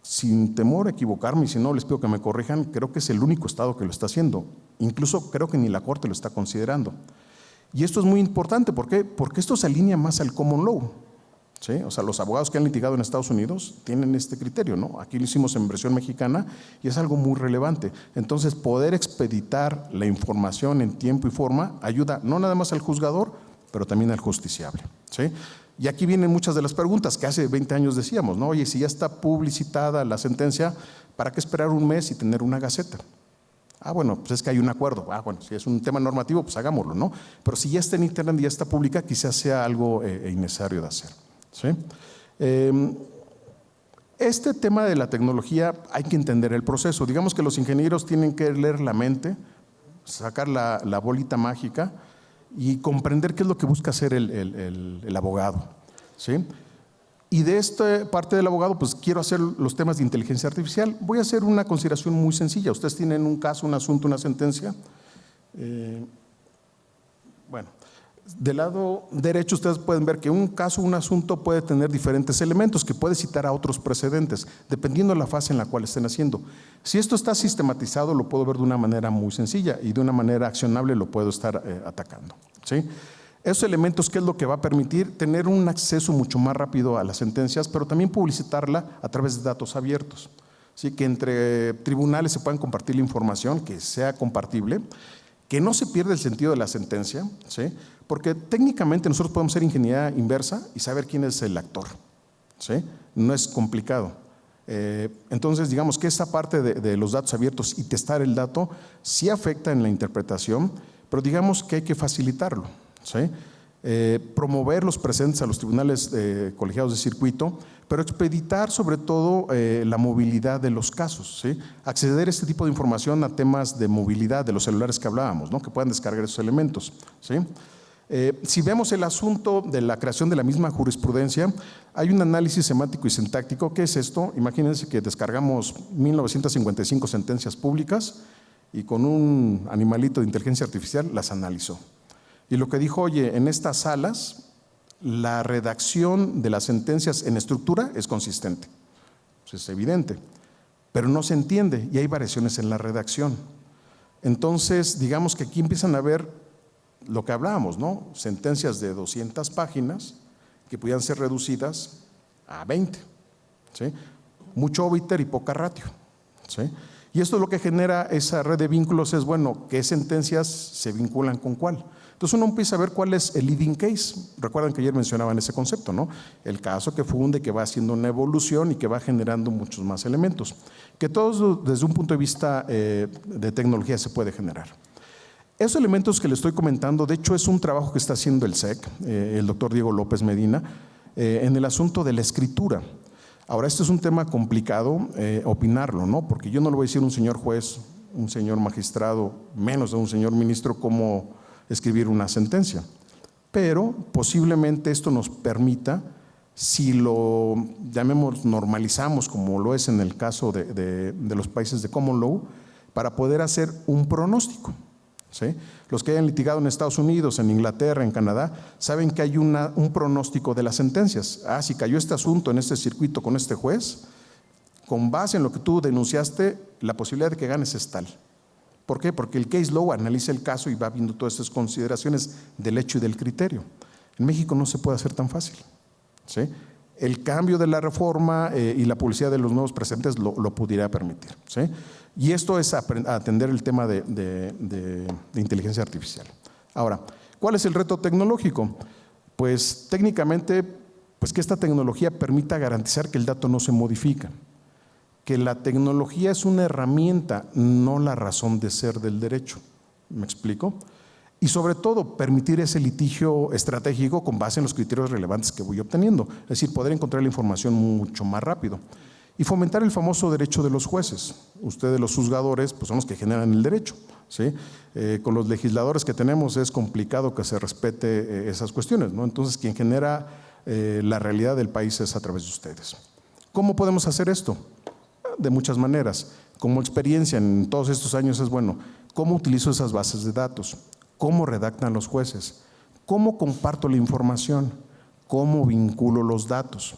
sin temor a equivocarme, y si no les pido que me corrijan, creo que es el único estado que lo está haciendo. Incluso creo que ni la Corte lo está considerando. Y esto es muy importante, ¿por qué? Porque esto se alinea más al common law. ¿Sí? O sea, los abogados que han litigado en Estados Unidos tienen este criterio, ¿no? Aquí lo hicimos en versión mexicana y es algo muy relevante. Entonces, poder expeditar la información en tiempo y forma ayuda no nada más al juzgador, pero también al justiciable. ¿Sí? Y aquí vienen muchas de las preguntas que hace 20 años decíamos, ¿no? Oye, si ya está publicitada la sentencia, ¿para qué esperar un mes y tener una gaceta? Bueno, pues es que hay un acuerdo. Bueno, si es un tema normativo, pues hagámoslo, ¿no? Pero si ya está en internet y ya está pública, quizás sea algo innecesario de hacer. ¿Sí? Este tema de la tecnología hay que entender el proceso. Digamos que los ingenieros tienen que leer la mente, sacar la bolita mágica y comprender qué es lo que busca hacer el abogado. ¿Sí? Y de esta parte del abogado, pues quiero hacer los temas de inteligencia artificial. Voy a hacer una consideración muy sencilla. Ustedes tienen un caso, un asunto, una sentencia. Bueno. Del lado derecho ustedes pueden ver que un caso, un asunto puede tener diferentes elementos que puede citar a otros precedentes, dependiendo de la fase en la cual estén haciendo. Si esto está sistematizado, lo puedo ver de una manera muy sencilla y de una manera accionable lo puedo estar atacando. ¿Sí? Esos elementos, ¿qué es lo que va a permitir? Tener un acceso mucho más rápido a las sentencias, pero también publicitarla a través de datos abiertos. ¿Sí? Que entre tribunales se puedan compartir la información, que sea compartible, que no se pierda el sentido de la sentencia, ¿sí? Porque técnicamente nosotros podemos hacer ingeniería inversa y saber quién es el actor. ¿Sí? No es complicado. Entonces, digamos que esa parte de los datos abiertos y testar el dato sí afecta en la interpretación, pero digamos que hay que facilitarlo. ¿Sí? Promover los presentes a los tribunales colegiados de circuito, pero expeditar sobre todo la movilidad de los casos. ¿Sí? Acceder a este tipo de información a temas de movilidad de los celulares que hablábamos, ¿no? Que puedan descargar esos elementos. ¿Sí? Si vemos el asunto de la creación de la misma jurisprudencia, hay un análisis semántico y sintáctico. ¿Qué es esto? Imagínense que descargamos 1955 sentencias públicas y con un animalito de inteligencia artificial las analizó. Y lo que dijo, oye, en estas salas la redacción de las sentencias en estructura es consistente. Pues es evidente, pero no se entiende y hay variaciones en la redacción. Entonces, digamos que aquí empiezan a ver lo que hablábamos, ¿no? Sentencias de 200 páginas que pudieran ser reducidas a 20. ¿Sí? Mucho obiter y poca ratio. ¿Sí? Y esto es lo que genera esa red de vínculos, es bueno, ¿qué sentencias se vinculan con cuál? Entonces uno empieza a ver cuál es el leading case. Recuerdan que ayer mencionaban ese concepto, ¿no? El caso que funde, que va haciendo una evolución y que va generando muchos más elementos. Que todos desde un punto de vista de tecnología se puede generar. Esos elementos que le estoy comentando, de hecho es un trabajo que está haciendo el SEC, el doctor Diego López Medina, en el asunto de la escritura. Ahora, este es un tema complicado opinarlo, ¿no? Porque yo no le voy a decir a un señor juez, un señor magistrado, menos a un señor ministro cómo escribir una sentencia. Pero posiblemente esto nos permita, si lo llamemos normalizamos como lo es en el caso de los países de common law, para poder hacer un pronóstico. ¿Sí? Los que hayan litigado en Estados Unidos, en Inglaterra, en Canadá, saben que hay un pronóstico de las sentencias. Si cayó este asunto en este circuito con este juez, con base en lo que tú denunciaste, la posibilidad de que ganes es tal. ¿Por qué? Porque el case law analiza el caso y va viendo todas estas consideraciones del hecho y del criterio. En México no se puede hacer tan fácil. ¿Sí? El cambio de la reforma y la publicidad de los nuevos precedentes lo pudiera permitir. ¿Sí? Y esto es atender el tema de inteligencia artificial. Ahora, ¿cuál es el reto tecnológico? Pues técnicamente, pues que esta tecnología permita garantizar que el dato no se modifica, que la tecnología es una herramienta, no la razón de ser del derecho. ¿Me explico? Y sobre todo, permitir ese litigio estratégico con base en los criterios relevantes que voy obteniendo. Es decir, poder encontrar la información mucho más rápido. Y fomentar el famoso derecho de los jueces. Ustedes, los juzgadores, pues son los que generan el derecho. ¿Sí? Con los legisladores que tenemos es complicado que se respete esas cuestiones, ¿no? Entonces, quien genera la realidad del país es a través de ustedes. ¿Cómo podemos hacer esto? De muchas maneras. Como experiencia en todos estos años es bueno, ¿cómo utilizo esas bases de datos? ¿Cómo redactan los jueces? ¿Cómo comparto la información? ¿Cómo vinculo los datos?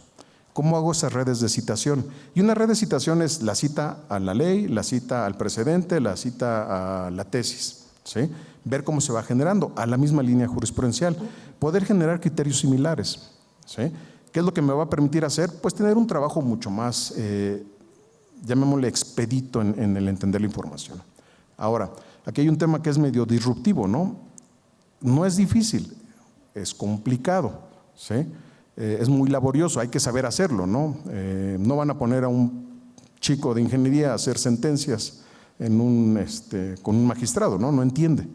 ¿Cómo hago esas redes de citación? Y una red de citación es la cita a la ley, la cita al precedente, la cita a la tesis. ¿Sí? ver cómo se va generando a la misma línea jurisprudencial, poder generar criterios similares, ¿sí? ¿Qué es lo que me va a permitir hacer? Pues tener un trabajo mucho más, llamémosle expedito en el entender la información. Ahora, aquí hay un tema que es medio disruptivo, ¿no? No es difícil, es complicado, ¿sí? Es muy laborioso, hay que saber hacerlo, ¿no? No van a poner a un chico de ingeniería a hacer sentencias con un magistrado, ¿no? No entiende.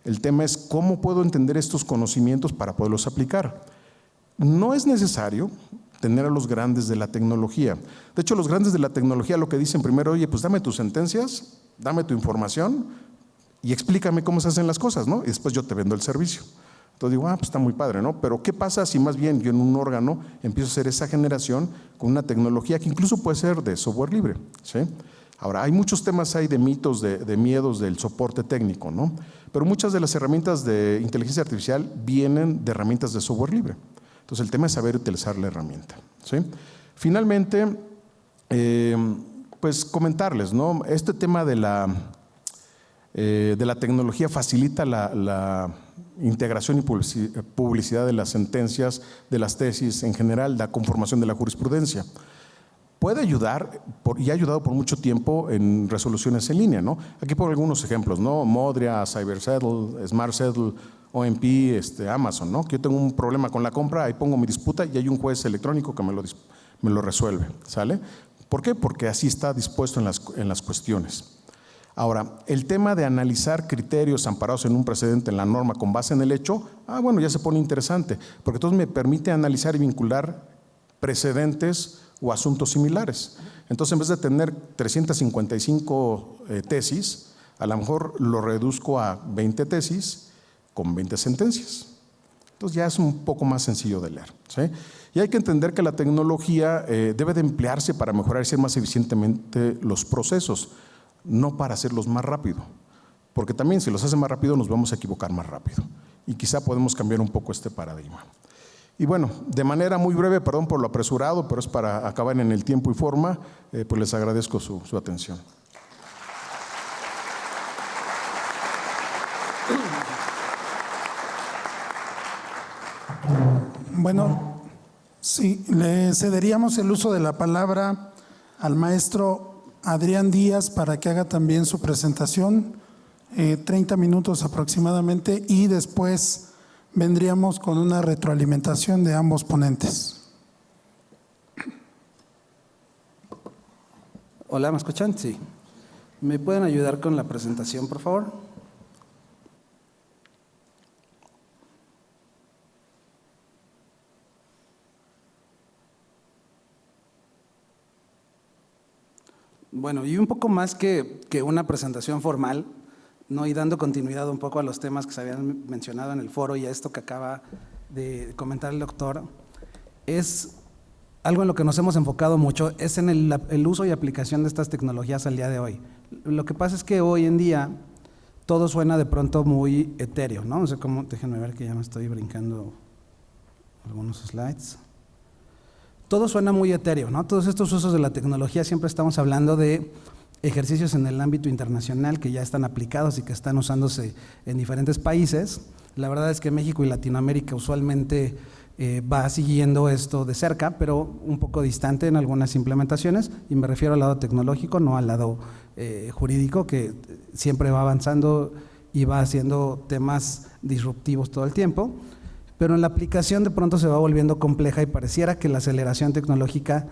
El tema es cómo puedo entender estos conocimientos para poderlos aplicar. No es necesario tener a los grandes de la tecnología. De hecho, los grandes de la tecnología lo que dicen primero, oye, pues dame tus sentencias, dame tu información y explícame cómo se hacen las cosas, ¿no? Y después yo te vendo el servicio. Entonces digo, pues está muy padre, ¿no? Pero ¿qué pasa si más bien yo en un órgano empiezo a hacer esa generación con una tecnología que incluso puede ser de software libre, ¿sí? Ahora, hay muchos temas ahí de mitos, de miedos del soporte técnico, ¿no? Pero muchas de las herramientas de inteligencia artificial vienen de herramientas de software libre. Entonces, el tema es saber utilizar la herramienta, ¿sí? Finalmente, pues comentarles, ¿no? Este tema de la tecnología facilita la integración y publicidad de las sentencias, de las tesis en general, la conformación de la jurisprudencia. Puede ayudar y ha ayudado por mucho tiempo en resoluciones en línea, ¿no? Aquí pongo algunos ejemplos, ¿no? Modria, CyberSettle, SmartSettle, OMP, Amazon, ¿no? Que yo tengo un problema con la compra, ahí pongo mi disputa y hay un juez electrónico que me lo resuelve, ¿sale? ¿Por qué? Porque así está dispuesto en las cuestiones. Ahora, el tema de analizar criterios amparados en un precedente en la norma con base en el hecho, bueno, ya se pone interesante, porque entonces me permite analizar y vincular precedentes o asuntos similares. Entonces, en vez de tener 355 tesis, a lo mejor lo reduzco a 20 tesis con 20 sentencias. Entonces ya es un poco más sencillo de leer, ¿sí? Y hay que entender que la tecnología debe de emplearse para mejorar y hacer más eficientemente los procesos, no para hacerlos más rápido, porque también si los hace más rápido nos vamos a equivocar más rápido y quizá podemos cambiar un poco este paradigma. Y bueno, de manera muy breve, perdón por lo apresurado, pero es para acabar en el tiempo y forma, pues les agradezco su atención. Bueno, sí, le cederíamos el uso de la palabra al maestro Adrián Díaz para que haga también su presentación, 30 minutos aproximadamente, y después vendríamos con una retroalimentación de ambos ponentes. Hola, ¿me escuchan? Sí. ¿Me pueden ayudar con la presentación, por favor? Bueno, y un poco más que una presentación formal, ¿no? Y dando continuidad un poco a los temas que se habían mencionado en el foro y a esto que acaba de comentar el doctor, es algo en lo que nos hemos enfocado mucho, es en el uso y aplicación de estas tecnologías al día de hoy. Lo que pasa es que hoy en día todo suena de pronto muy etéreo, ¿no? O sea, déjenme ver que ya me estoy brincando algunos slides. Todo suena muy etéreo, ¿no? Todos estos usos de la tecnología, siempre estamos hablando de ejercicios en el ámbito internacional que ya están aplicados y que están usándose en diferentes países. La verdad es que México y Latinoamérica usualmente va siguiendo esto de cerca, pero un poco distante en algunas implementaciones, y me refiero al lado tecnológico, no al lado jurídico, que siempre va avanzando y va haciendo temas disruptivos todo el tiempo. Pero en la aplicación de pronto se va volviendo compleja y pareciera que la aceleración tecnológica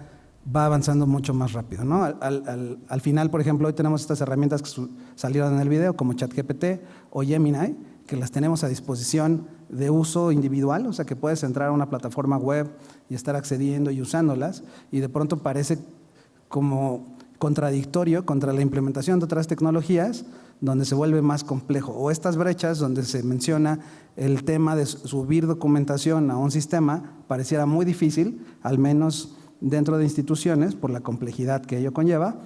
va avanzando mucho más rápido, ¿no? Al final, por ejemplo, hoy tenemos estas herramientas que salieron en el video, como ChatGPT o Gemini, que las tenemos a disposición de uso individual, o sea que puedes entrar a una plataforma web y estar accediendo y usándolas, y de pronto parece como contradictorio contra la implementación de otras tecnologías, donde se vuelve más complejo, o estas brechas donde se menciona el tema de subir documentación a un sistema, pareciera muy difícil, al menos dentro de instituciones, por la complejidad que ello conlleva,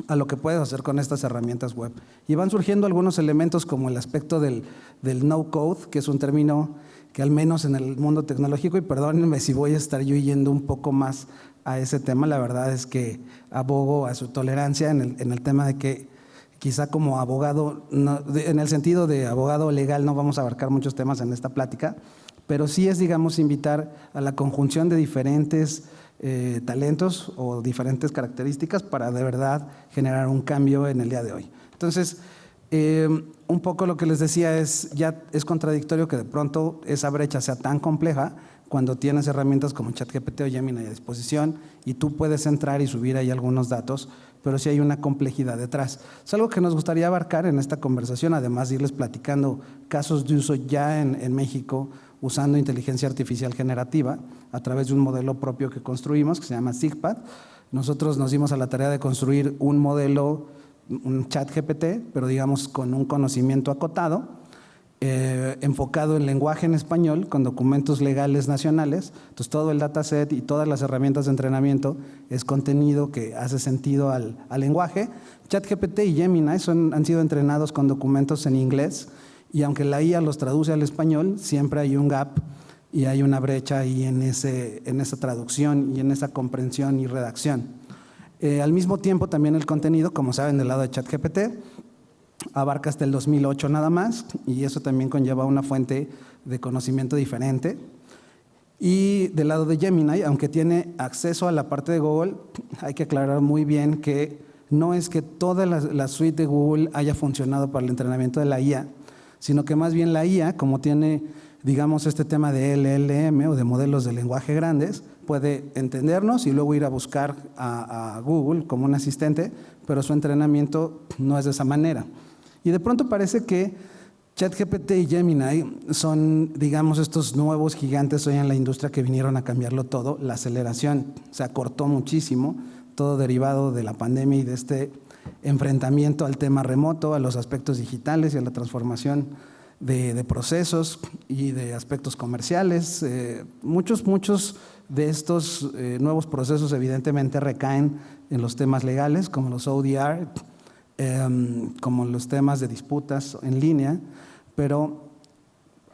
a lo que puedes hacer con estas herramientas web. Y van surgiendo algunos elementos como el aspecto del no-code, que es un término que al menos en el mundo tecnológico, y perdónenme si voy a estar yo yendo un poco más a ese tema, la verdad es que abogo a su tolerancia en el tema de que quizá como abogado, en el sentido de abogado legal no vamos a abarcar muchos temas en esta plática, pero sí es, digamos, invitar a la conjunción de diferentes talentos o diferentes características para de verdad generar un cambio en el día de hoy. Entonces, un poco lo que les decía ya es contradictorio que de pronto esa brecha sea tan compleja cuando tienes herramientas como ChatGPT o Gemini a disposición y tú puedes entrar y subir ahí algunos datos, pero sí hay una complejidad detrás. Es algo que nos gustaría abarcar en esta conversación, además de irles platicando casos de uso ya en México usando inteligencia artificial generativa a través de un modelo propio que construimos que se llama SIGPAD. Nosotros nos dimos a la tarea de construir un modelo, un ChatGPT, pero digamos con un conocimiento acotado, enfocado en lenguaje en español, con documentos legales nacionales. Entonces todo el dataset y todas las herramientas de entrenamiento es contenido que hace sentido al lenguaje. ChatGPT y Gemini han sido entrenados con documentos en inglés y aunque la IA los traduce al español, siempre hay un gap y hay una brecha ahí en esa traducción y en esa comprensión y redacción. Al mismo tiempo también el contenido, como saben, del lado de ChatGPT, abarca hasta el 2008 nada más y eso también conlleva una fuente de conocimiento diferente. Y del lado de Gemini, aunque tiene acceso a la parte de Google, hay que aclarar muy bien que no es que toda la suite de Google haya funcionado para el entrenamiento de la IA, sino que más bien la IA, como tiene, digamos, este tema de LLM o de modelos de lenguaje grandes, puede entendernos y luego ir a buscar a Google como un asistente, pero su entrenamiento no es de esa manera. Y de pronto parece que ChatGPT y Gemini son, digamos, estos nuevos gigantes hoy en la industria que vinieron a cambiarlo todo. La aceleración se acortó muchísimo, todo derivado de la pandemia y de este enfrentamiento al tema remoto, a los aspectos digitales y a la transformación de procesos y de aspectos comerciales. Muchos de estos nuevos procesos evidentemente recaen en los temas legales, como los ODR, como los temas de disputas en línea, pero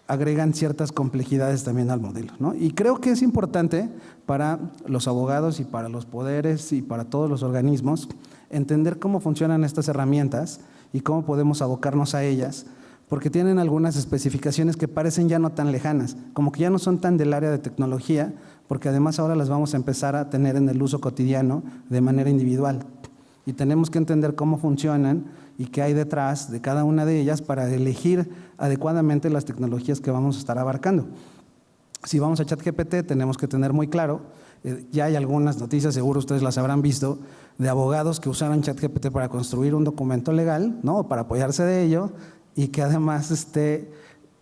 agregan ciertas complejidades también al modelo, ¿no? Y creo que es importante para los abogados y para los poderes y para todos los organismos entender cómo funcionan estas herramientas y cómo podemos abocarnos a ellas, porque tienen algunas especificaciones que parecen ya no tan lejanas, como que ya no son tan del área de tecnología, porque además ahora las vamos a empezar a tener en el uso cotidiano de manera individual. Y tenemos que entender cómo funcionan y qué hay detrás de cada una de ellas para elegir adecuadamente las tecnologías que vamos a estar abarcando. Si vamos a ChatGPT, tenemos que tener muy claro, ya hay algunas noticias, seguro ustedes las habrán visto, de abogados que usaron ChatGPT para construir un documento legal, ¿no? Para apoyarse de ello, y que además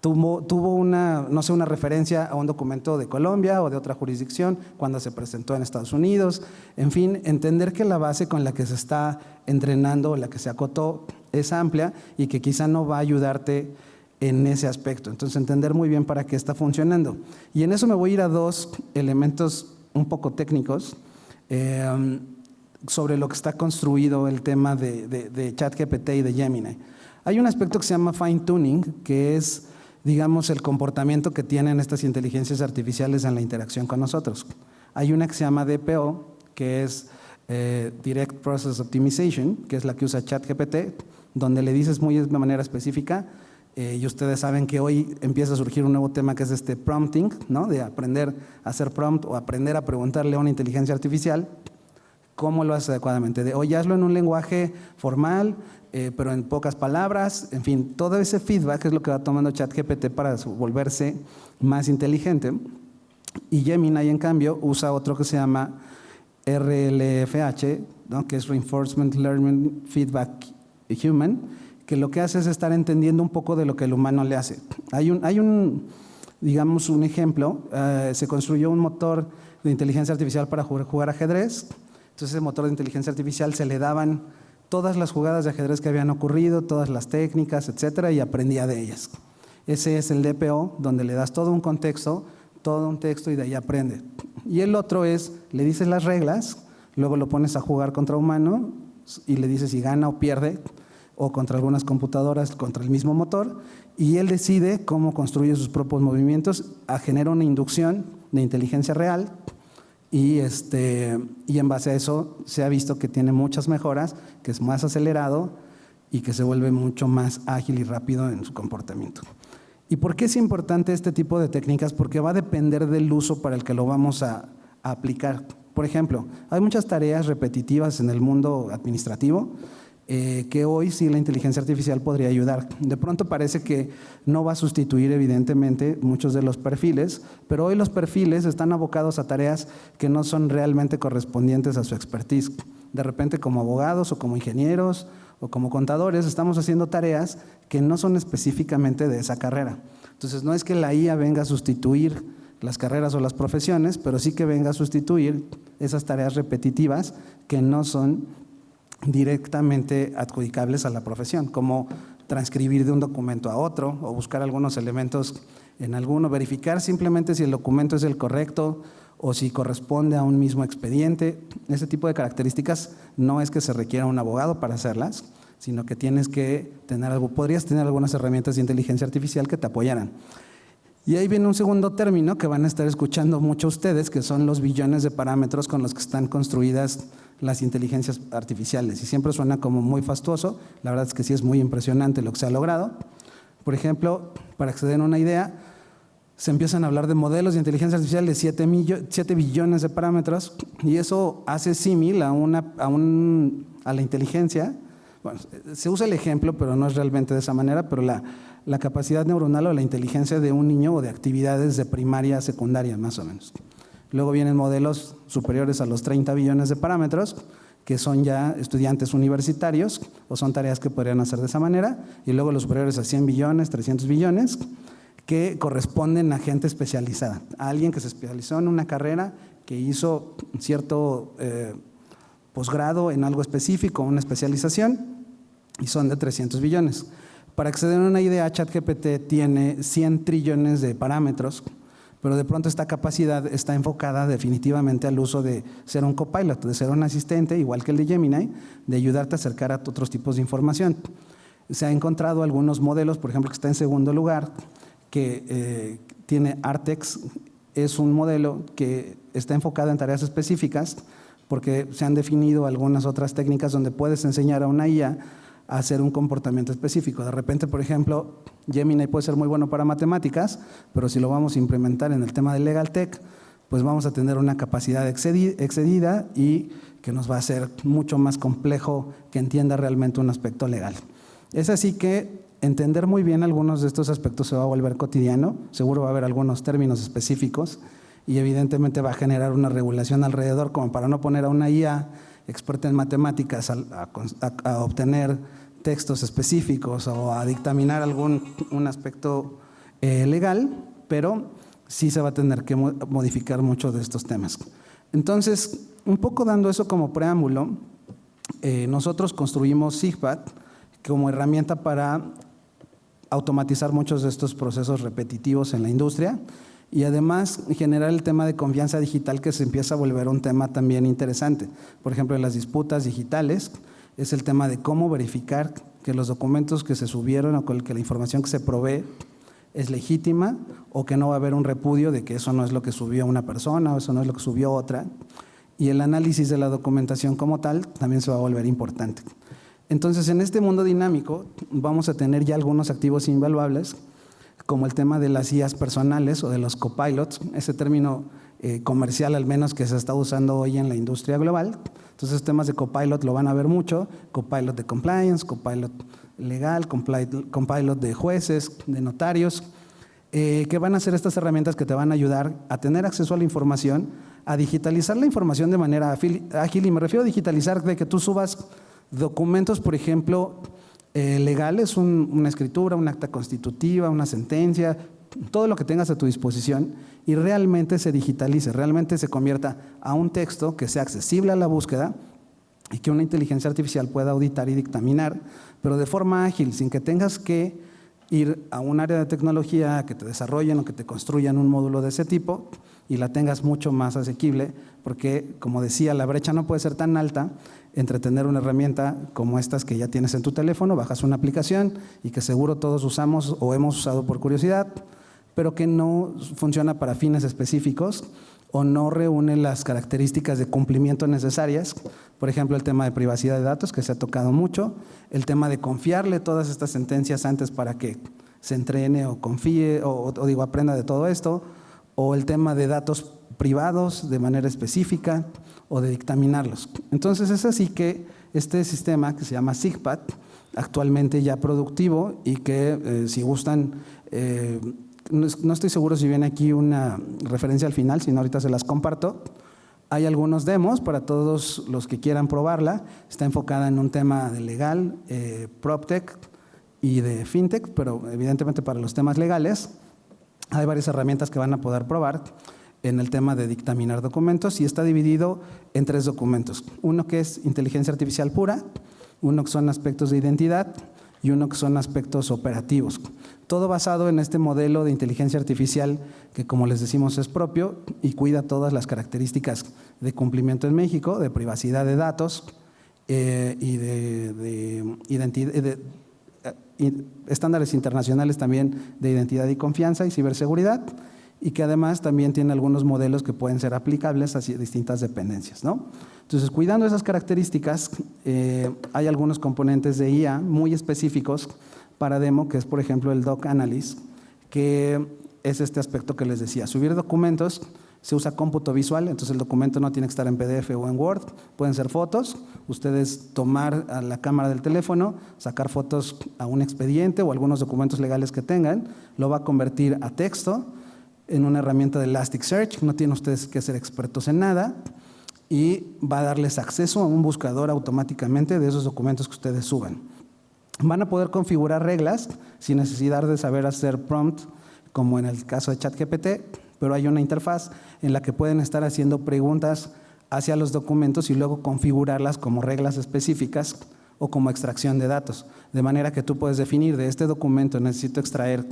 tuvo una referencia a un documento de Colombia o de otra jurisdicción cuando se presentó en Estados Unidos. En fin, entender que la base con la que se está entrenando, la que se acotó, es amplia y que quizá no va a ayudarte en ese aspecto. Entonces, entender muy bien para qué está funcionando. Y en eso me voy a ir a dos elementos un poco técnicos sobre lo que está construido el tema de ChatGPT y de Gemini. Hay un aspecto que se llama fine tuning, que es, digamos, el comportamiento que tienen estas inteligencias artificiales en la interacción con nosotros. Hay una que se llama DPO, que es Direct Process Optimization, que es la que usa ChatGPT, donde le dices muy de manera específica, y ustedes saben que hoy empieza a surgir un nuevo tema que es prompting, ¿no? De aprender a hacer prompt o aprender a preguntarle a una inteligencia artificial cómo lo hace adecuadamente. Oye, hazlo en un lenguaje formal, pero en pocas palabras. En fin, todo ese feedback es lo que va tomando ChatGPT para volverse más inteligente. Y Gemini, en cambio, usa otro que se llama RLFH, ¿no? Que es Reinforcement Learning Feedback Human, que lo que hace es estar entendiendo un poco de lo que el humano le hace. Hay digamos, un ejemplo. Se construyó un motor de inteligencia artificial para jugar ajedrez. Entonces, ese motor de inteligencia artificial se le daban todas las jugadas de ajedrez que habían ocurrido, todas las técnicas, etcétera, y aprendía de ellas. Ese es el DPO, donde le das todo un contexto, todo un texto y de ahí aprende. Y el otro es, le dices las reglas, luego lo pones a jugar contra humano y le dices si gana o pierde, o contra algunas computadoras, contra el mismo motor, y él decide cómo construye sus propios movimientos, genera una inducción de inteligencia real. Y en base a eso se ha visto que tiene muchas mejoras, que es más acelerado y que se vuelve mucho más ágil y rápido en su comportamiento. ¿Y por qué es importante este tipo de técnicas? Porque va a depender del uso para el que lo vamos a aplicar. Por ejemplo, hay muchas tareas repetitivas en el mundo administrativo que hoy sí la inteligencia artificial podría ayudar. De pronto parece que no va a sustituir evidentemente muchos de los perfiles, pero hoy los perfiles están abocados a tareas que no son realmente correspondientes a su expertise. De repente como abogados o como ingenieros o como contadores estamos haciendo tareas que no son específicamente de esa carrera. Entonces no es que la IA venga a sustituir las carreras o las profesiones, pero sí que venga a sustituir esas tareas repetitivas que no son directamente adjudicables a la profesión, como transcribir de un documento a otro o buscar algunos elementos en alguno, verificar simplemente si el documento es el correcto o si corresponde a un mismo expediente. Ese tipo de características no es que se requiera un abogado para hacerlas, sino que podrías tener algunas herramientas de inteligencia artificial que te apoyaran. Y ahí viene un segundo término que van a estar escuchando mucho ustedes, que son los billones de parámetros con los que están construidas las inteligencias artificiales. Y siempre suena como muy fastuoso, la verdad es que sí es muy impresionante lo que se ha logrado. Por ejemplo, para que se den una idea, se empiezan a hablar de modelos de inteligencia artificial de 7 billones de parámetros, y eso hace símil a la inteligencia. Bueno, se usa el ejemplo, pero no es realmente de esa manera, pero la capacidad neuronal o la inteligencia de un niño o de actividades de primaria a secundaria, más o menos. Luego vienen modelos superiores a los 30 billones de parámetros, que son ya estudiantes universitarios o son tareas que podrían hacer de esa manera, y luego los superiores a 100 billones, 300 billones, que corresponden a gente especializada, a alguien que se especializó en una carrera, que hizo cierto posgrado en algo específico, una especialización, y son de 300 billones. Para que se den una idea, ChatGPT tiene 100 trillones de parámetros, pero de pronto esta capacidad está enfocada definitivamente al uso de ser un copilot, de ser un asistente, igual que el de Gemini, de ayudarte a acercar a otros tipos de información. Se han encontrado algunos modelos, por ejemplo, que está en segundo lugar, que tiene Artex. Es un modelo que está enfocado en tareas específicas, porque se han definido algunas otras técnicas donde puedes enseñar a una IA a hacer un comportamiento específico. De repente, por ejemplo, Gemini puede ser muy bueno para matemáticas, pero si lo vamos a implementar en el tema de Legal Tech, pues vamos a tener una capacidad excedida y que nos va a hacer mucho más complejo que entienda realmente un aspecto legal. Es así que entender muy bien algunos de estos aspectos se va a volver cotidiano, seguro va a haber algunos términos específicos y evidentemente va a generar una regulación alrededor, como para no poner a una IA experta en matemáticas a obtener textos específicos o a dictaminar un aspecto legal, pero sí se va a tener que modificar mucho de estos temas. Entonces, un poco dando eso como preámbulo, nosotros construimos SIGPAD como herramienta para automatizar muchos de estos procesos repetitivos en la industria y además generar el tema de confianza digital, que se empieza a volver un tema también interesante. Por ejemplo, en las disputas digitales es el tema de cómo verificar que los documentos que se subieron o que la información que se provee es legítima, o que no va a haber un repudio de que eso no es lo que subió una persona o eso no es lo que subió otra. Y el análisis de la documentación como tal también se va a volver importante. Entonces, en este mundo dinámico vamos a tener ya algunos activos invaluables, como el tema de las IAs personales o de los copilots, ese término comercial al menos que se está usando hoy en la industria global. Entonces, temas de copilot lo van a ver mucho, copilot de compliance, copilot legal, copilot de jueces, de notarios, que van a ser estas herramientas que te van a ayudar a tener acceso a la información, a digitalizar la información de manera ágil, y me refiero a digitalizar de que tú subas documentos, por ejemplo, legales, una escritura, un acta constitutiva, una sentencia, todo lo que tengas a tu disposición, y realmente se digitalice, realmente se convierta a un texto que sea accesible a la búsqueda y que una inteligencia artificial pueda auditar y dictaminar, pero de forma ágil, sin que tengas que ir a un área de tecnología que te desarrollen o que te construyan un módulo de ese tipo y la tengas mucho más asequible, porque, como decía, la brecha no puede ser tan alta entre tener una herramienta como estas que ya tienes en tu teléfono, bajas una aplicación y que seguro todos usamos o hemos usado por curiosidad, pero que no funciona para fines específicos, o no reúne las características de cumplimiento necesarias. Por ejemplo, el tema de privacidad de datos, que se ha tocado mucho, el tema de confiarle todas estas sentencias antes para que se entrene o confíe o aprenda de todo esto, o el tema de datos privados de manera específica o de dictaminarlos. Entonces es así que este sistema que se llama SIGPAD, actualmente ya productivo y que si gustan, no estoy seguro si viene aquí una referencia al final, si no ahorita se las comparto. Hay algunos demos para todos los que quieran probarla. Está enfocada en un tema de legal, PropTech y de FinTech, pero evidentemente para los temas legales hay varias herramientas que van a poder probar en el tema de dictaminar documentos y está dividido en 3 documentos. Uno que es inteligencia artificial pura, uno que son aspectos de identidad y uno que son aspectos operativos. Todo basado en este modelo de inteligencia artificial que, como les decimos, es propio y cuida todas las características de cumplimiento en México, de privacidad de datos y de identidad, estándares internacionales también de identidad y confianza y ciberseguridad, y que además también tiene algunos modelos que pueden ser aplicables a distintas dependencias, ¿no? Entonces, cuidando esas características, hay algunos componentes de IA muy específicos para demo, que es, por ejemplo, el Doc Analyst, que es este aspecto que les decía. Subir documentos, se usa cómputo visual, entonces el documento no tiene que estar en PDF o en Word, pueden ser fotos, ustedes tomar a la cámara del teléfono, sacar fotos a un expediente o algunos documentos legales que tengan, lo va a convertir a texto en una herramienta de Elasticsearch, no tienen ustedes que ser expertos en nada, y va a darles acceso a un buscador automáticamente de esos documentos que ustedes suban. Van a poder configurar reglas sin necesidad de saber hacer prompt, como en el caso de ChatGPT, pero hay una interfaz en la que pueden estar haciendo preguntas hacia los documentos y luego configurarlas como reglas específicas o como extracción de datos. De manera que tú puedes definir de este documento necesito extraer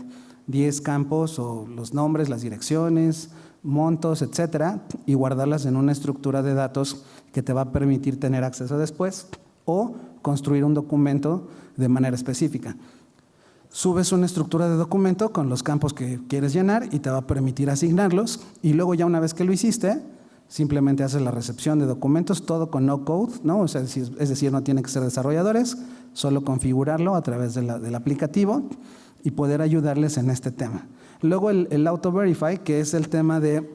10 campos o los nombres, las direcciones, montos, etcétera, y guardarlas en una estructura de datos que te va a permitir tener acceso después o construir un documento de manera específica. Subes una estructura de documento con los campos que quieres llenar y te va a permitir asignarlos, y luego ya una vez que lo hiciste, simplemente haces la recepción de documentos, todo con no code, ¿no? O sea, es decir, no tienen que ser desarrolladores, solo configurarlo a través del aplicativo y poder ayudarles en este tema. Luego el Auto Verify, que es el tema de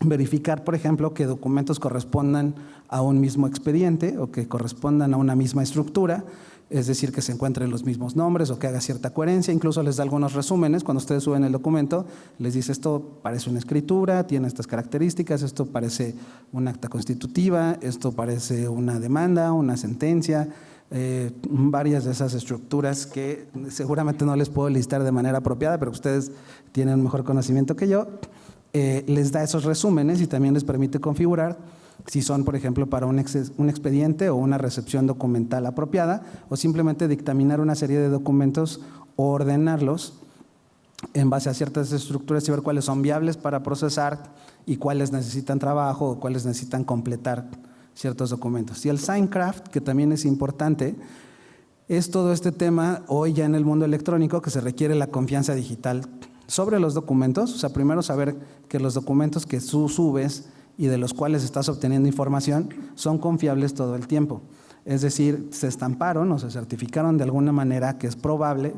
verificar, por ejemplo, que documentos correspondan a un mismo expediente o que correspondan a una misma estructura, es decir, que se encuentren los mismos nombres o que haga cierta coherencia. Incluso les da algunos resúmenes cuando ustedes suben el documento, les dice esto parece una escritura, tiene estas características, esto parece un acta constitutiva, esto parece una demanda, una sentencia, varias de esas estructuras que seguramente no les puedo listar de manera apropiada, pero ustedes tienen mejor conocimiento que yo. Les da esos resúmenes y también les permite configurar si son, por ejemplo, para un expediente o una recepción documental apropiada, o simplemente dictaminar una serie de documentos o ordenarlos en base a ciertas estructuras y ver cuáles son viables para procesar y cuáles necesitan trabajo o cuáles necesitan completar ciertos documentos. Y el Signcraft, que también es importante, es todo este tema hoy ya en el mundo electrónico que se requiere la confianza digital sobre los documentos. O sea, primero saber que los documentos que tú subes y de los cuales estás obteniendo información son confiables todo el tiempo. Es decir, se estamparon o se certificaron de alguna manera que es probable,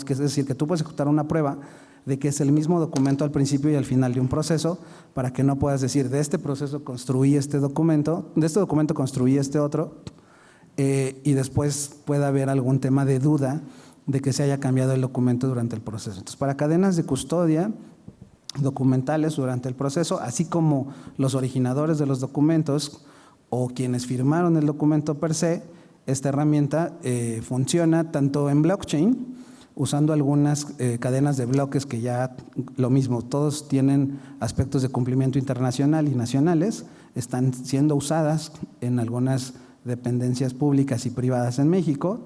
es decir, que tú puedes ejecutar una prueba de que es el mismo documento al principio y al final de un proceso, para que no puedas decir, de este proceso construí este documento, de este documento construí este otro, y después pueda haber algún tema de duda de que se haya cambiado el documento durante el proceso. Entonces, para cadenas de custodia documentales durante el proceso, así como los originadores de los documentos o quienes firmaron el documento per se, esta herramienta funciona tanto en blockchain, usando algunas cadenas de bloques que ya lo mismo, todos tienen aspectos de cumplimiento internacional y nacionales, están siendo usadas en algunas dependencias públicas y privadas en México,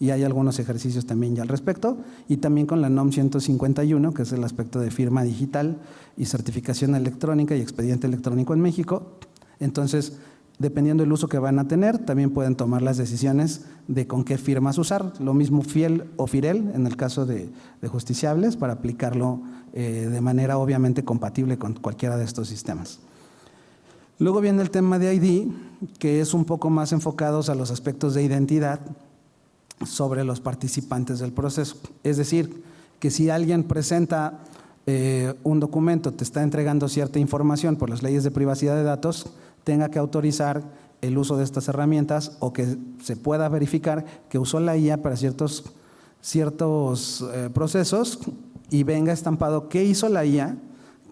y hay algunos ejercicios también ya al respecto, y también con la NOM 151, que es el aspecto de firma digital y certificación electrónica y expediente electrónico en México. Entonces, dependiendo del uso que van a tener, también pueden tomar las decisiones de con qué firmas usar. Lo mismo Fiel o Firel en el caso de justiciables, para aplicarlo de manera obviamente compatible con cualquiera de estos sistemas. Luego viene el tema de ID, que es un poco más enfocados a los aspectos de identidad sobre los participantes del proceso. Es decir, que si alguien presenta un documento, te está entregando cierta información por las leyes de privacidad de datos, tenga que autorizar el uso de estas herramientas o que se pueda verificar que usó la IA para ciertos procesos y venga estampado qué hizo la IA,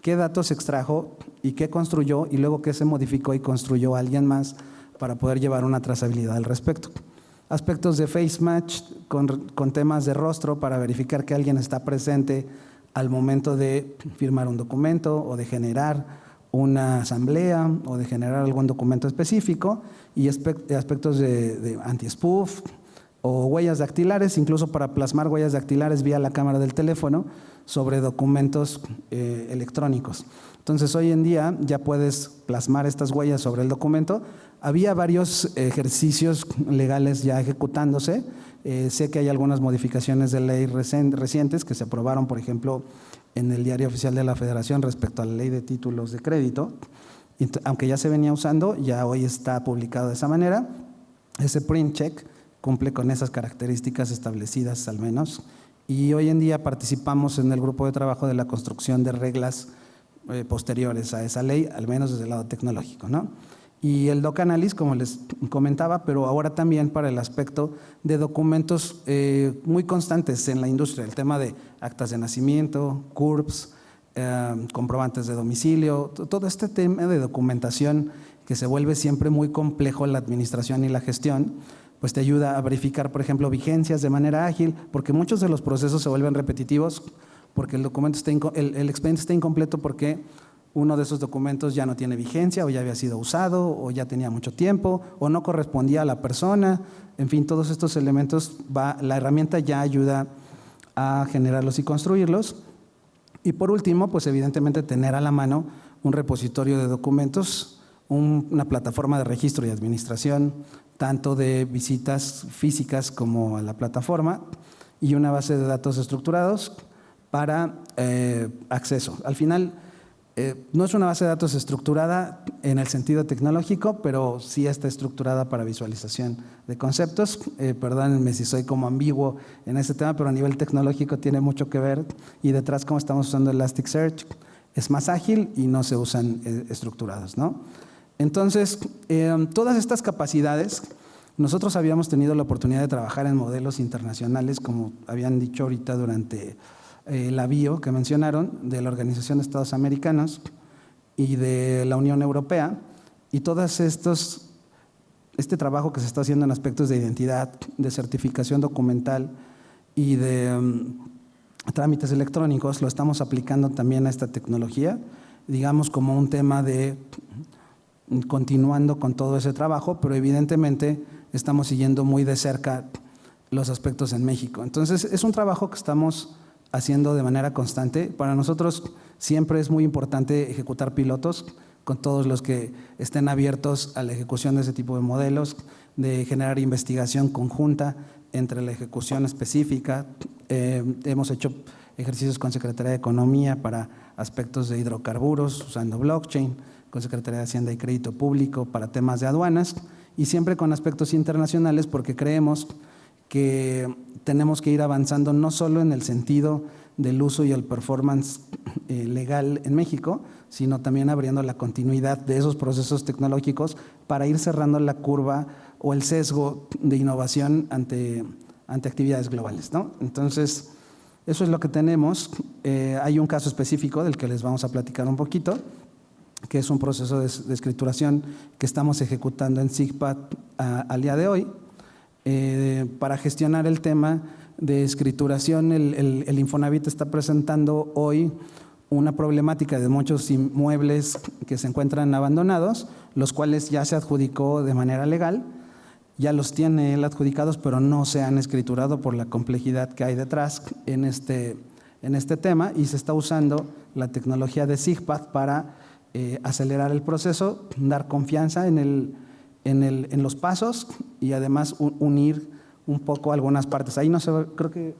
qué datos extrajo y qué construyó y luego qué se modificó y construyó alguien más para poder llevar una trazabilidad al respecto. Aspectos de face match con temas de rostro para verificar que alguien está presente al momento de firmar un documento o de generar una asamblea o de generar algún documento específico y aspectos de anti-spoof o huellas dactilares, incluso para plasmar huellas dactilares vía la cámara del teléfono sobre documentos electrónicos. Entonces, hoy en día ya puedes plasmar estas huellas sobre el documento. Había varios ejercicios legales ya ejecutándose. Sé que hay algunas modificaciones de ley recientes que se aprobaron, por ejemplo, en el Diario Oficial de la Federación respecto a la ley de títulos de crédito. Aunque ya se venía usando, ya hoy está publicado de esa manera. Ese print check cumple con esas características establecidas al menos. Y hoy en día participamos en el grupo de trabajo de la construcción de reglas posteriores a esa ley, al menos desde el lado tecnológico, ¿no? Y el Doc Analysis, como les comentaba, pero ahora también para el aspecto de documentos muy constantes en la industria, el tema de actas de nacimiento, CURPS, comprobantes de domicilio, todo este tema de documentación que se vuelve siempre muy complejo en la administración y la gestión, pues te ayuda a verificar, por ejemplo, vigencias de manera ágil, porque muchos de los procesos se vuelven repetitivos, porque el expediente está incompleto porque uno de esos documentos ya no tiene vigencia o ya había sido usado o ya tenía mucho tiempo o no correspondía a la persona. En fin, todos estos elementos, la herramienta ya ayuda a generarlos y construirlos. Y por último, pues evidentemente tener a la mano un repositorio de documentos, una plataforma de registro y administración, tanto de visitas físicas como a la plataforma y una base de datos estructurados para acceso. Al final, no es una base de datos estructurada en el sentido tecnológico, pero sí está estructurada para visualización de conceptos. Perdónenme si soy como ambiguo en este tema, pero a nivel tecnológico tiene mucho que ver y detrás cómo estamos usando Elasticsearch es más ágil y no se usan estructurados, ¿no? Entonces, todas estas capacidades, nosotros habíamos tenido la oportunidad de trabajar en modelos internacionales, como habían dicho ahorita durante la BIO que mencionaron, de la Organización de Estados Americanos y de la Unión Europea, y todos este trabajo que se está haciendo en aspectos de identidad, de certificación documental y de trámites electrónicos, lo estamos aplicando también a esta tecnología, digamos como un tema de continuando con todo ese trabajo, pero evidentemente estamos siguiendo muy de cerca los aspectos en México. Entonces, es un trabajo que estamos haciendo de manera constante. Para nosotros siempre es muy importante ejecutar pilotos con todos los que estén abiertos a la ejecución de ese tipo de modelos, de generar investigación conjunta entre la ejecución específica. Hemos hecho ejercicios con Secretaría de Economía para aspectos de hidrocarburos usando blockchain, con Secretaría de Hacienda y Crédito Público para temas de aduanas y siempre con aspectos internacionales porque creemos que tenemos que ir avanzando no solo en el sentido del uso y el performance legal en México, sino también abriendo la continuidad de esos procesos tecnológicos para ir cerrando la curva o el sesgo de innovación ante actividades globales, ¿no? Entonces, eso es lo que tenemos. Hay un caso específico del que les vamos a platicar un poquito, que es un proceso de escrituración que estamos ejecutando en SIGPAD al día de hoy. Para gestionar el tema de escrituración, el Infonavit está presentando hoy una problemática de muchos inmuebles que se encuentran abandonados, los cuales ya se adjudicó de manera legal, ya los tiene él adjudicados, pero no se han escriturado por la complejidad que hay detrás en este tema y se está usando la tecnología de SIGPAD para acelerar el proceso, dar confianza en los pasos y además unir un poco algunas partes. Ahí no se ve, creo que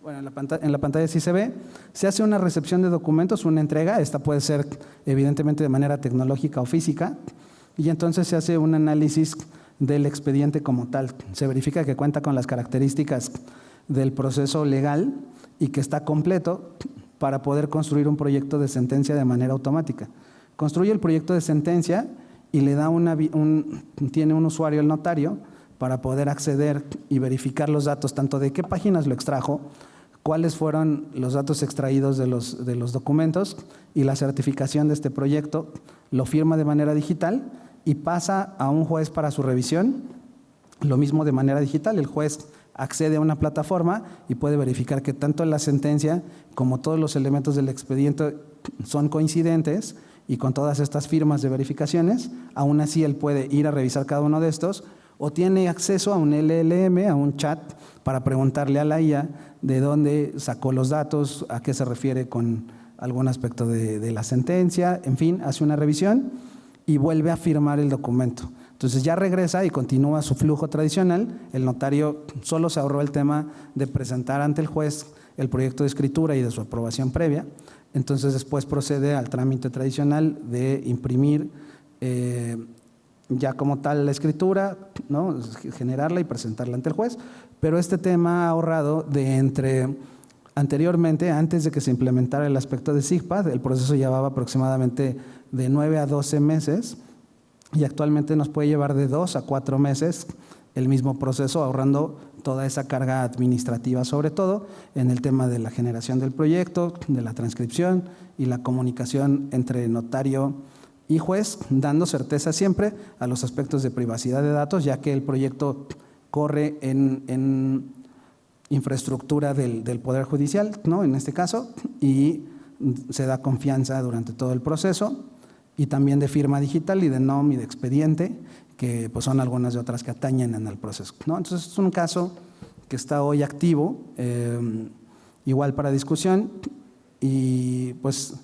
Bueno, en la pantalla sí se ve. Se hace una recepción de documentos, una entrega. Esta puede ser evidentemente de manera tecnológica o física. Y entonces se hace un análisis del expediente como tal. Se verifica que cuenta con las características del proceso legal y que está completo para poder construir un proyecto de sentencia de manera automática. Construye el proyecto de sentencia y le da tiene un usuario, el notario, para poder acceder y verificar los datos, tanto de qué páginas lo extrajo, cuáles fueron los datos extraídos de los documentos y la certificación de este proyecto, lo firma de manera digital y pasa a un juez para su revisión, lo mismo de manera digital. El juez accede a una plataforma y puede verificar que tanto la sentencia como todos los elementos del expediente son coincidentes y con todas estas firmas de verificaciones, aún así él puede ir a revisar cada uno de estos o tiene acceso a un LLM, a un chat, para preguntarle a la IA de dónde sacó los datos, a qué se refiere con algún aspecto de la sentencia, en fin, hace una revisión y vuelve a firmar el documento. Entonces ya regresa y continúa su flujo tradicional. El notario solo se ahorró el tema de presentar ante el juez el proyecto de escritura y de su aprobación previa. Entonces después procede al trámite tradicional de imprimir ya como tal la escritura, ¿no? Generarla y presentarla ante el juez. Pero este tema ha ahorrado anteriormente, antes de que se implementara el aspecto de SIGPAD, el proceso llevaba aproximadamente de 9 a 12 meses y actualmente nos puede llevar de 2 a 4 meses el mismo proceso, ahorrando toda esa carga administrativa, sobre todo en el tema de la generación del proyecto, de la transcripción y la comunicación entre notario y juez, dando certeza siempre a los aspectos de privacidad de datos, ya que el proyecto corre en infraestructura del Poder Judicial, ¿no? En este caso, y se da confianza durante todo el proceso, y también de firma digital y de NOM y de expediente, que pues son algunas de otras que atañen en el proceso, ¿no? Entonces es un caso que está hoy activo, igual para discusión, y pues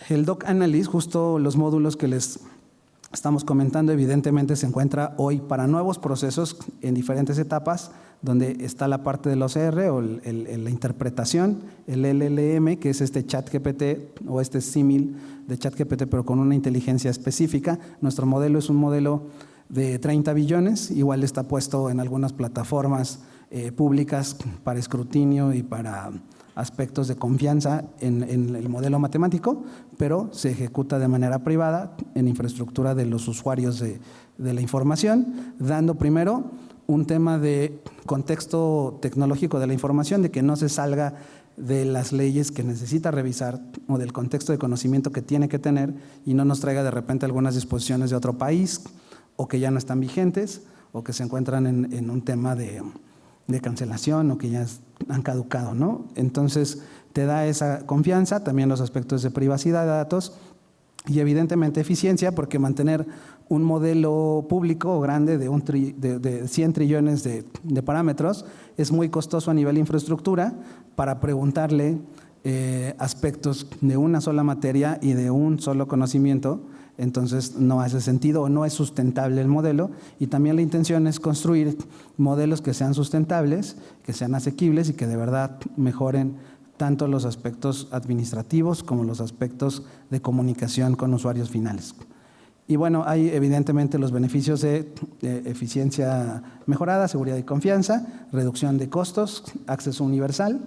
el Doc Analyst, justo los módulos que les estamos comentando, evidentemente se encuentra hoy para nuevos procesos en diferentes etapas, donde está la parte del OCR o la interpretación, el LLM, que es este ChatGPT o este símil de ChatGPT, pero con una inteligencia específica. Nuestro modelo es un modelo de 30 billones, igual está puesto en algunas plataformas públicas para escrutinio y para aspectos de confianza en el modelo matemático, pero se ejecuta de manera privada en infraestructura de los usuarios de la información, dando primero un tema de contexto tecnológico de la información, de que no se salga de las leyes que necesita revisar o del contexto de conocimiento que tiene que tener y no nos traiga de repente algunas disposiciones de otro país o que ya no están vigentes o que se encuentran en un tema de cancelación o que ya han caducado, ¿no? Entonces te da esa confianza, también los aspectos de privacidad de datos y evidentemente eficiencia, porque mantener un modelo público grande de 100 trillones de parámetros es muy costoso a nivel de infraestructura para preguntarle aspectos de una sola materia y de un solo conocimiento. Entonces no hace sentido o no es sustentable el modelo, y también la intención es construir modelos que sean sustentables, que sean asequibles y que de verdad mejoren tanto los aspectos administrativos como los aspectos de comunicación con usuarios finales. Y bueno, hay evidentemente los beneficios de eficiencia mejorada, seguridad y confianza, reducción de costos, acceso universal,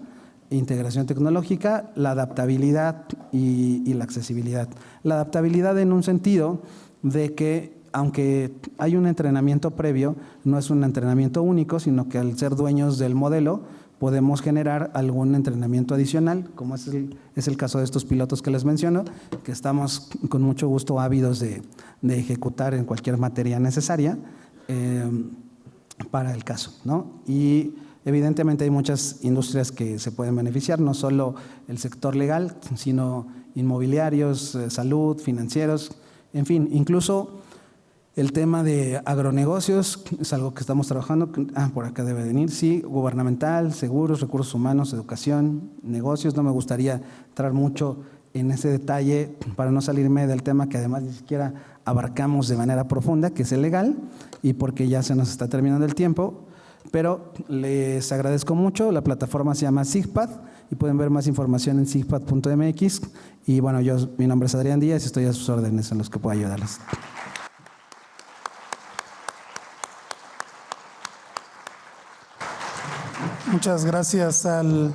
integración tecnológica, la adaptabilidad y la accesibilidad. La adaptabilidad en un sentido de que, aunque hay un entrenamiento previo, no es un entrenamiento único, sino que al ser dueños del modelo podemos generar algún entrenamiento adicional, como es el caso de estos pilotos que les menciono, que estamos con mucho gusto ávidos de ejecutar en cualquier materia necesaria para el caso, ¿no? Y evidentemente hay muchas industrias que se pueden beneficiar, no solo el sector legal, sino inmobiliarios, salud, financieros, en fin, incluso el tema de agronegocios es algo que estamos trabajando. Por acá debe venir, sí, gubernamental, seguros, recursos humanos, educación, negocios. No me gustaría entrar mucho en ese detalle para no salirme del tema que además ni siquiera abarcamos de manera profunda, que es el legal, y porque ya se nos está terminando el tiempo. pero les agradezco mucho. La plataforma se llama SIGPAD y pueden ver más información en sigpad.mx. Y bueno, mi nombre es Adrián Díaz y estoy a sus órdenes en los que pueda ayudarles. Muchas gracias al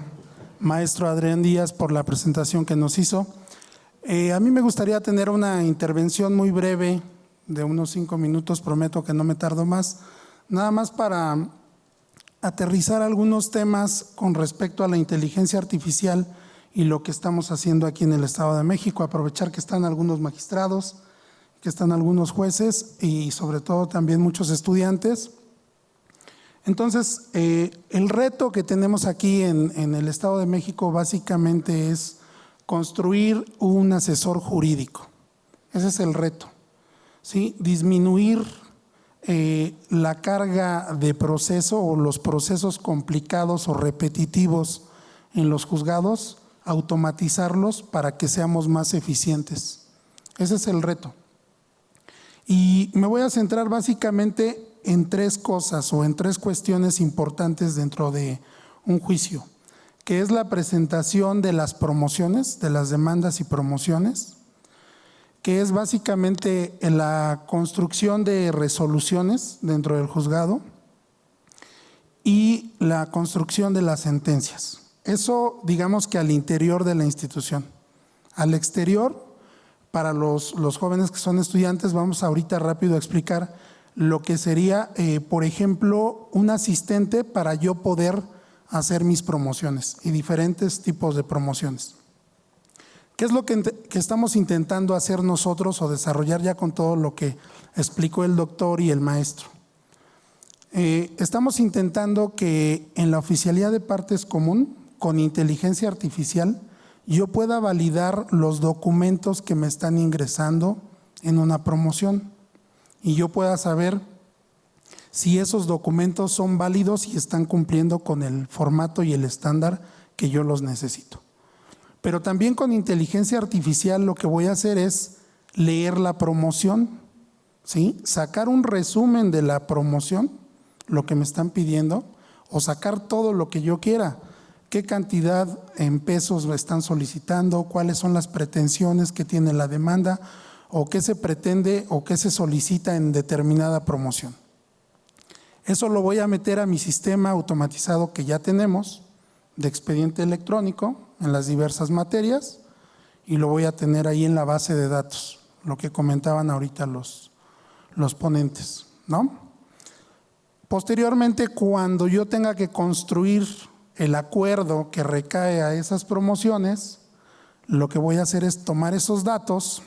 maestro Adrián Díaz por la presentación que nos hizo. A mí me gustaría tener una intervención muy breve de unos 5 minutos, prometo que no me tardo más, nada más para aterrizar algunos temas con respecto a la inteligencia artificial y lo que estamos haciendo aquí en el Estado de México, aprovechar que están algunos magistrados, que están algunos jueces y sobre todo también muchos estudiantes. Entonces, el reto que tenemos aquí en el Estado de México básicamente es construir un asesor jurídico. Ese es el reto, ¿sí? Disminuir la carga de proceso o los procesos complicados o repetitivos en los juzgados, automatizarlos para que seamos más eficientes. Ese es el reto. Y me voy a centrar básicamente en 3 cosas o en 3 cuestiones importantes dentro de un juicio, que es la presentación de las promociones, de las demandas y promociones, que es básicamente la construcción de resoluciones dentro del juzgado y la construcción de las sentencias. Eso, digamos que al interior de la institución. Al exterior, para los jóvenes que son estudiantes, vamos ahorita rápido a explicar lo que sería, por ejemplo, un asistente para yo poder hacer mis promociones y diferentes tipos de promociones. ¿Qué es lo que estamos intentando hacer nosotros o desarrollar ya con todo lo que explicó el doctor y el maestro? Estamos intentando que en la oficialía de partes común, con inteligencia artificial, yo pueda validar los documentos que me están ingresando en una promoción y yo pueda saber si esos documentos son válidos y están cumpliendo con el formato y el estándar que yo los necesito. Pero también con inteligencia artificial lo que voy a hacer es leer la promoción, ¿sí? Sacar un resumen de la promoción, lo que me están pidiendo, o sacar todo lo que yo quiera. ¿Qué cantidad en pesos me están solicitando? ¿Cuáles son las pretensiones que tiene la demanda? ¿O qué se pretende o qué se solicita en determinada promoción? Eso lo voy a meter a mi sistema automatizado que ya tenemos de expediente electrónico en las diversas materias y lo voy a tener ahí en la base de datos, lo que comentaban ahorita los ponentes, ¿no? Posteriormente, cuando yo tenga que construir el acuerdo que recae a esas promociones, lo que voy a hacer es tomar esos datos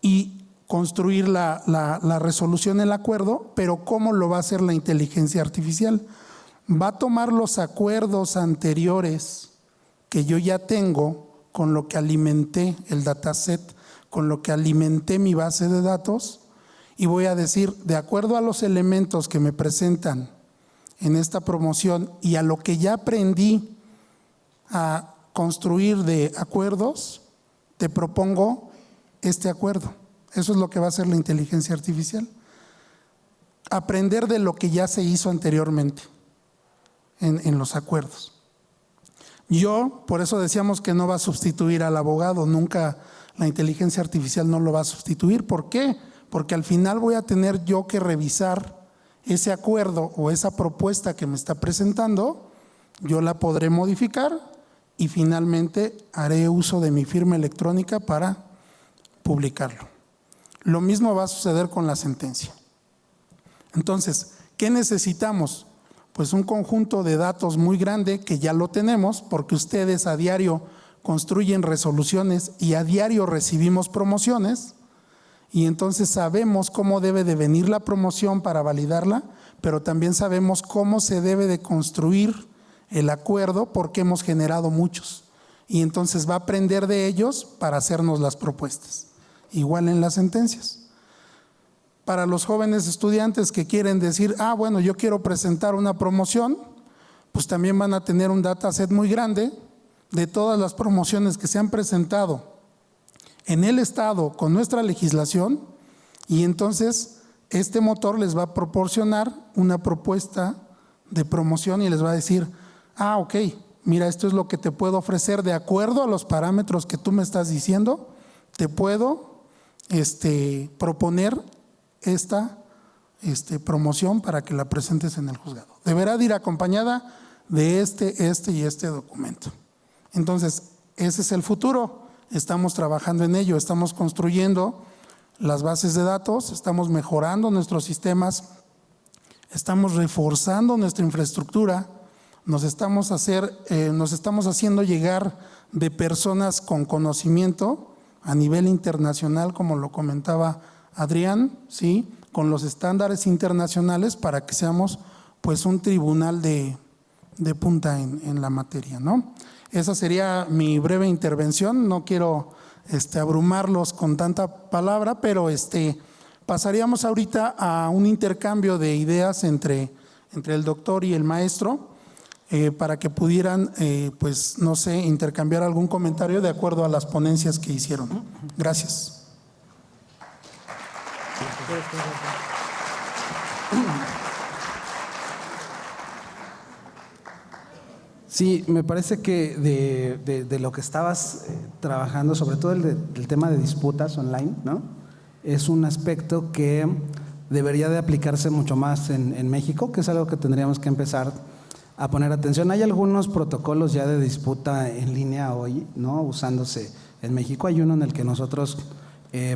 y construir la resolución del acuerdo, pero ¿cómo lo va a hacer la inteligencia artificial? Va a tomar los acuerdos anteriores que yo ya tengo con lo que alimenté el dataset, con lo que alimenté mi base de datos y voy a decir, de acuerdo a los elementos que me presentan en esta promoción y a lo que ya aprendí a construir de acuerdos, te propongo este acuerdo. Eso es lo que va a hacer la inteligencia artificial. Aprender de lo que ya se hizo anteriormente en los acuerdos. Por eso decíamos que no va a sustituir al abogado, nunca la inteligencia artificial no lo va a sustituir. ¿Por qué? Porque al final voy a tener yo que revisar ese acuerdo o esa propuesta que me está presentando, yo la podré modificar y finalmente haré uso de mi firma electrónica para publicarlo. Lo mismo va a suceder con la sentencia. Entonces, ¿qué necesitamos? Pues un conjunto de datos muy grande que ya lo tenemos porque ustedes a diario construyen resoluciones y a diario recibimos promociones y entonces sabemos cómo debe de venir la promoción para validarla, pero también sabemos cómo se debe de construir el acuerdo porque hemos generado muchos y entonces va a aprender de ellos para hacernos las propuestas. Igual en las sentencias. Para los jóvenes estudiantes que quieren decir, bueno, yo quiero presentar una promoción, pues también van a tener un dataset muy grande de todas las promociones que se han presentado en el Estado con nuestra legislación y entonces este motor les va a proporcionar una propuesta de promoción y les va a decir, ah, ok, mira, esto es lo que te puedo ofrecer de acuerdo a los parámetros que tú me estás diciendo, te puedo proponer esta promoción para que la presentes en el juzgado. Deberá de ir acompañada de este y este documento. Entonces, ese es el futuro. Estamos trabajando en ello, estamos construyendo las bases de datos, estamos mejorando nuestros sistemas, estamos reforzando nuestra infraestructura, nos estamos haciendo llegar de personas con conocimiento a nivel internacional, como lo comentaba Adrián, ¿sí?, con los estándares internacionales para que seamos pues un tribunal de punta en la materia, ¿no? Esa sería mi breve intervención. No quiero abrumarlos con tanta palabra, pero pasaríamos ahorita a un intercambio de ideas entre el doctor y el maestro para que pudieran, pues no sé, intercambiar algún comentario de acuerdo a las ponencias que hicieron. Gracias. Sí, me parece que de lo que estabas trabajando, sobre todo el tema de disputas online, ¿no?, es un aspecto que debería de aplicarse mucho más en México, que es algo que tendríamos que empezar a poner atención. Hay algunos protocolos ya de disputa en línea hoy, ¿no?, usándose en México. Hay uno en el que nosotros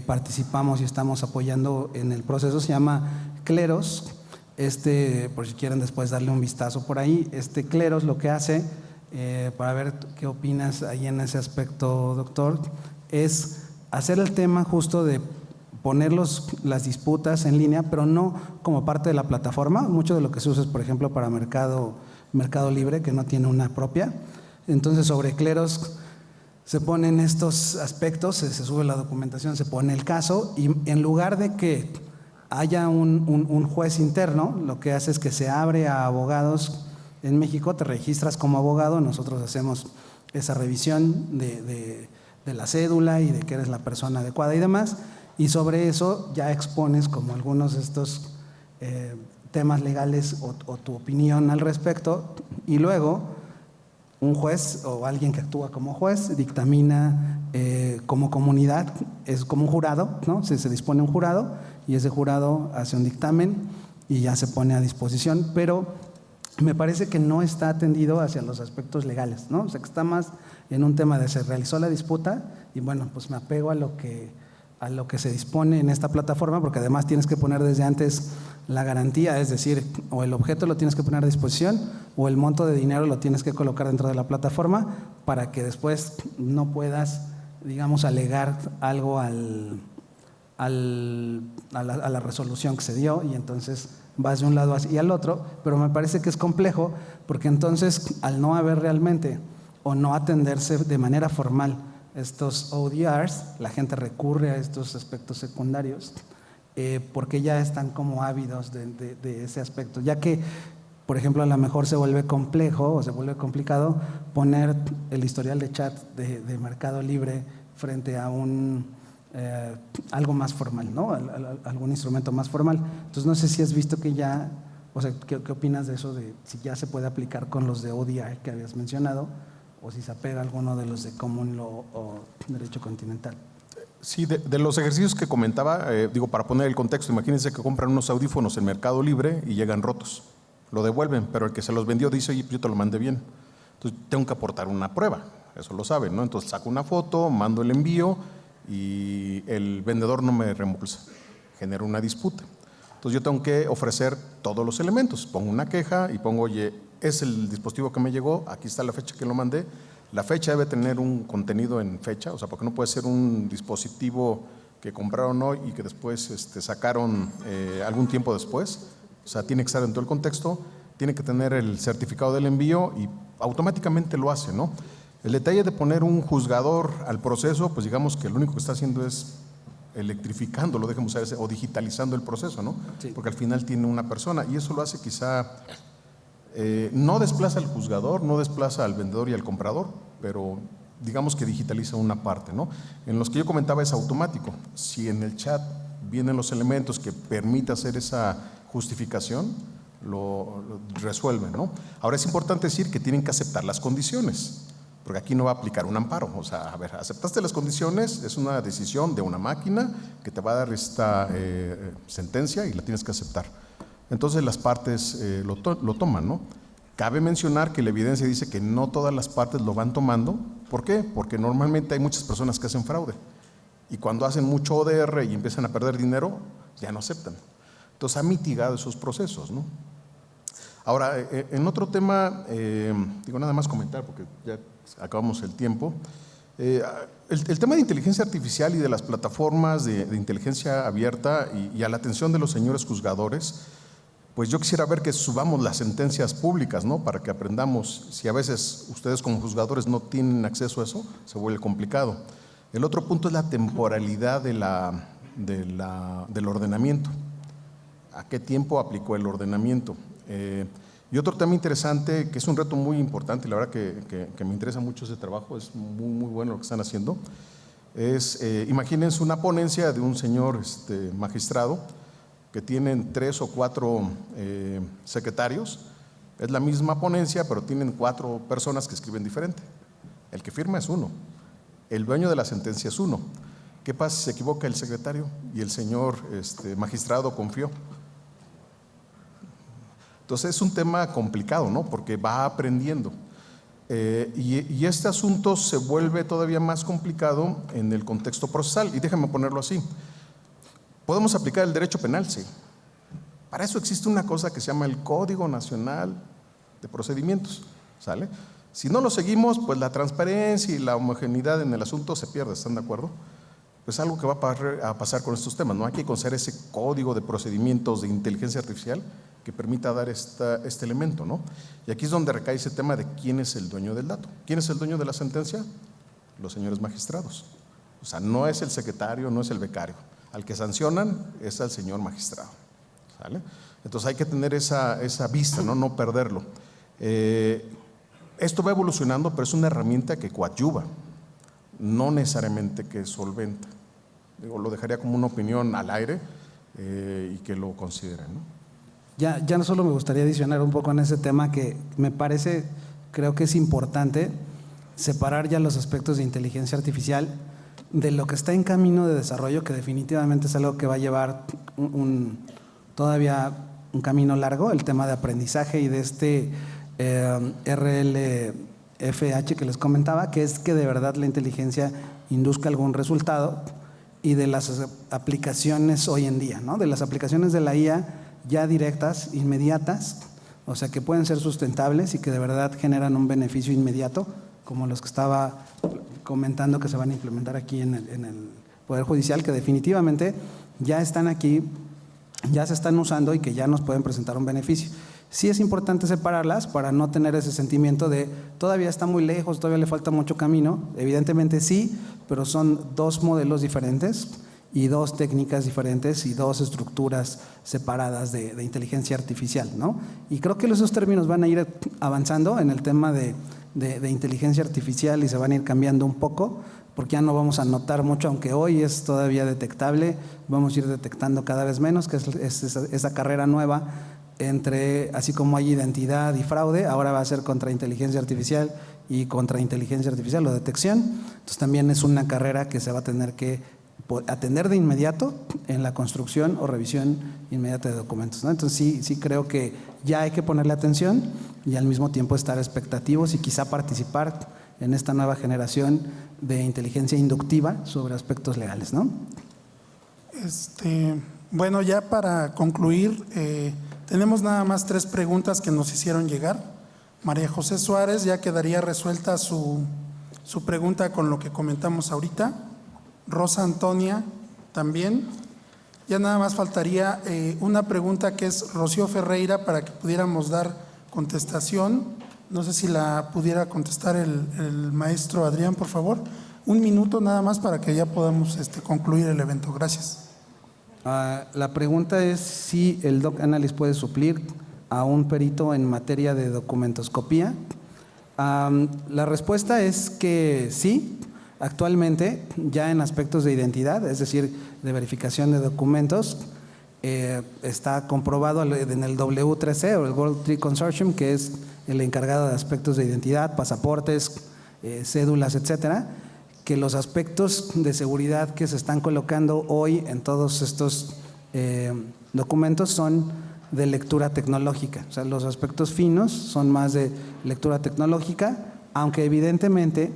participamos y estamos apoyando en el proceso, se llama Kleros. Por si quieren después darle un vistazo por ahí, Kleros lo que hace, para ver qué opinas ahí en ese aspecto, doctor, es hacer el tema justo de poner las disputas en línea, pero no como parte de la plataforma. Mucho de lo que se usa es, por ejemplo, para Mercado Libre, que no tiene una propia. Entonces, sobre Kleros se ponen estos aspectos, se sube la documentación, se pone el caso, y en lugar de que haya un juez interno, lo que hace es que se abre a abogados en México, te registras como abogado, nosotros hacemos esa revisión de la cédula y de que eres la persona adecuada y demás, y sobre eso ya expones como algunos de estos temas legales o tu opinión al respecto, y luego un juez o alguien que actúa como juez dictamina como comunidad, es como un jurado, ¿no? Se dispone un jurado y ese jurado hace un dictamen y ya se pone a disposición, pero me parece que no está atendido hacia los aspectos legales, ¿no? O sea, que está más en un tema de se realizó la disputa y bueno, pues me apego a lo que se dispone en esta plataforma, porque además tienes que poner desde antes la garantía, es decir, o el objeto lo tienes que poner a disposición o el monto de dinero lo tienes que colocar dentro de la plataforma para que después no puedas, digamos, alegar algo a la resolución que se dio, y entonces vas de un lado y al otro. Pero me parece que es complejo porque entonces, al no haber realmente o no atenderse de manera formal estos ODRs, la gente recurre a estos aspectos secundarios porque ya están como ávidos de ese aspecto, ya que, por ejemplo, a lo mejor se vuelve complejo o se vuelve complicado poner el historial de chat de Mercado Libre frente a algo más formal, ¿no? Algún instrumento más formal. Entonces, no sé si has visto que ya, o sea, ¿qué opinas de eso, de si ya se puede aplicar con los de ODR que habías mencionado, o si se apega a alguno de los de Common Law o Derecho Continental? Sí, de los ejercicios que comentaba, para poner el contexto, imagínense que compran unos audífonos en Mercado Libre y llegan rotos. Lo devuelven, pero el que se los vendió dice, oye, yo te lo mandé bien. Entonces, tengo que aportar una prueba, eso lo saben, ¿no? Entonces, saco una foto, mando el envío y el vendedor no me reembolsa. Genera una disputa. Entonces, yo tengo que ofrecer todos los elementos. Pongo una queja y pongo, oye, es el dispositivo que me llegó, aquí está la fecha que lo mandé. La fecha debe tener un contenido en fecha, o sea, porque no puede ser un dispositivo que compraron hoy y que después sacaron algún tiempo después. O sea, tiene que estar en todo el contexto, tiene que tener el certificado del envío y automáticamente lo hace, ¿no? El detalle de poner un juzgador al proceso, pues digamos que lo único que está haciendo es electrificándolo, dejemos usar ese, o digitalizando el proceso, ¿no? Sí. Porque al final tiene una persona y eso lo hace quizá, no desplaza al juzgador, no desplaza al vendedor y al comprador, pero digamos que digitaliza una parte, ¿no? En los que yo comentaba es automático. Si en el chat vienen los elementos que permite hacer esa justificación, lo resuelven, ¿no? Ahora es importante decir que tienen que aceptar las condiciones, porque aquí no va a aplicar un amparo. O sea, a ver, aceptaste las condiciones, es una decisión de una máquina que te va a dar esta sentencia y la tienes que aceptar. Entonces las partes lo toman, ¿no? Cabe mencionar que la evidencia dice que no todas las partes lo van tomando. ¿Por qué? Porque normalmente hay muchas personas que hacen fraude y cuando hacen mucho ODR y empiezan a perder dinero, ya no aceptan. Entonces ha mitigado esos procesos, ¿no? Ahora, en otro tema, digo nada más comentar porque ya acabamos el tiempo. El tema de inteligencia artificial y de las plataformas de inteligencia abierta y a la atención de los señores juzgadores, pues yo quisiera ver que subamos las sentencias públicas, ¿no? Para que aprendamos. Si a veces ustedes como juzgadores no tienen acceso a eso, se vuelve complicado. El otro punto es la temporalidad del ordenamiento. ¿A qué tiempo aplicó el ordenamiento? Y otro tema interesante, que es un reto muy importante, y la verdad que me interesa mucho ese trabajo, es muy bueno lo que están haciendo, es, imagínense una ponencia de un señor magistrado, que tienen 3 o 4 secretarios, es la misma ponencia, pero tienen 4 personas que escriben diferente. El que firma es uno, el dueño de la sentencia es uno. ¿Qué pasa si se equivoca el secretario y el señor magistrado confió? Entonces es un tema complicado, ¿no? Porque va aprendiendo. Y este asunto se vuelve todavía más complicado en el contexto procesal. Y déjame ponerlo así. ¿Podemos aplicar el derecho penal? Sí. Para eso existe una cosa que se llama el Código Nacional de Procedimientos, ¿sale? Si no lo seguimos, pues la transparencia y la homogeneidad en el asunto se pierde, ¿están de acuerdo? Pues algo que va a pasar con estos temas, ¿no? Hay que conocer ese código de procedimientos de inteligencia artificial que permita dar este elemento, ¿no? Y aquí es donde recae ese tema de quién es el dueño del dato. ¿Quién es el dueño de la sentencia? Los señores magistrados. O sea, no es el secretario, no es el becario. Al que sancionan es al señor magistrado, ¿sale? Entonces hay que tener esa vista, ¿no? No perderlo. Esto va evolucionando, pero es una herramienta que coadyuva, no necesariamente que solventa. Digo, lo dejaría como una opinión al aire y que lo consideren, ¿no? Ya no solo me gustaría adicionar un poco en ese tema que me parece, creo que es importante separar ya los aspectos de inteligencia artificial de lo que está en camino de desarrollo, que definitivamente es algo que va a llevar todavía un camino largo, el tema de aprendizaje y de este RLFH que les comentaba, que es que de verdad la inteligencia induzca algún resultado, y de las aplicaciones hoy en día, ¿no? De las aplicaciones de la IA ya directas, inmediatas, o sea, que pueden ser sustentables y que de verdad generan un beneficio inmediato, como los que estaba comentando que se van a implementar aquí en el Poder Judicial, que definitivamente ya están aquí, ya se están usando y que ya nos pueden presentar un beneficio. Sí es importante separarlas para no tener ese sentimiento de todavía está muy lejos, todavía le falta mucho camino. Evidentemente sí, pero son 2 modelos diferentes y 2 técnicas diferentes y 2 estructuras separadas de inteligencia artificial, ¿no? Y creo que esos términos van a ir avanzando en el tema de inteligencia artificial y se van a ir cambiando un poco, porque ya no vamos a notar mucho, aunque hoy es todavía detectable, vamos a ir detectando cada vez menos, que es esa carrera nueva entre, así como hay identidad y fraude, ahora va a ser contra inteligencia artificial y contra inteligencia artificial o detección. Entonces también es una carrera que se va a tener que atender de inmediato en la construcción o revisión inmediata de documentos, ¿no? Entonces sí creo que ya hay que ponerle atención y al mismo tiempo estar expectativos y quizá participar en esta nueva generación de inteligencia inductiva sobre aspectos legales, ¿no? Bueno, ya para concluir, tenemos nada más 3 preguntas que nos hicieron llegar. María José Suárez, ya quedaría resuelta su pregunta con lo que comentamos ahorita. Rosa Antonia también. Ya nada más faltaría una pregunta que es Rocío Ferreira para que pudiéramos dar contestación. No sé si la pudiera contestar el maestro Adrián, por favor. 1 minuto nada más para que ya podamos concluir el evento. Gracias. La pregunta es si el Doc Analyst puede suplir a un perito en materia de documentoscopía. La respuesta es que sí. Actualmente, ya en aspectos de identidad, es decir, de verificación de documentos, está comprobado en el W3C o el World Trade Consortium, que es el encargado de aspectos de identidad, pasaportes, cédulas, etcétera, que los aspectos de seguridad que se están colocando hoy en todos estos documentos son de lectura tecnológica. O sea, los aspectos finos son más de lectura tecnológica, aunque evidentemente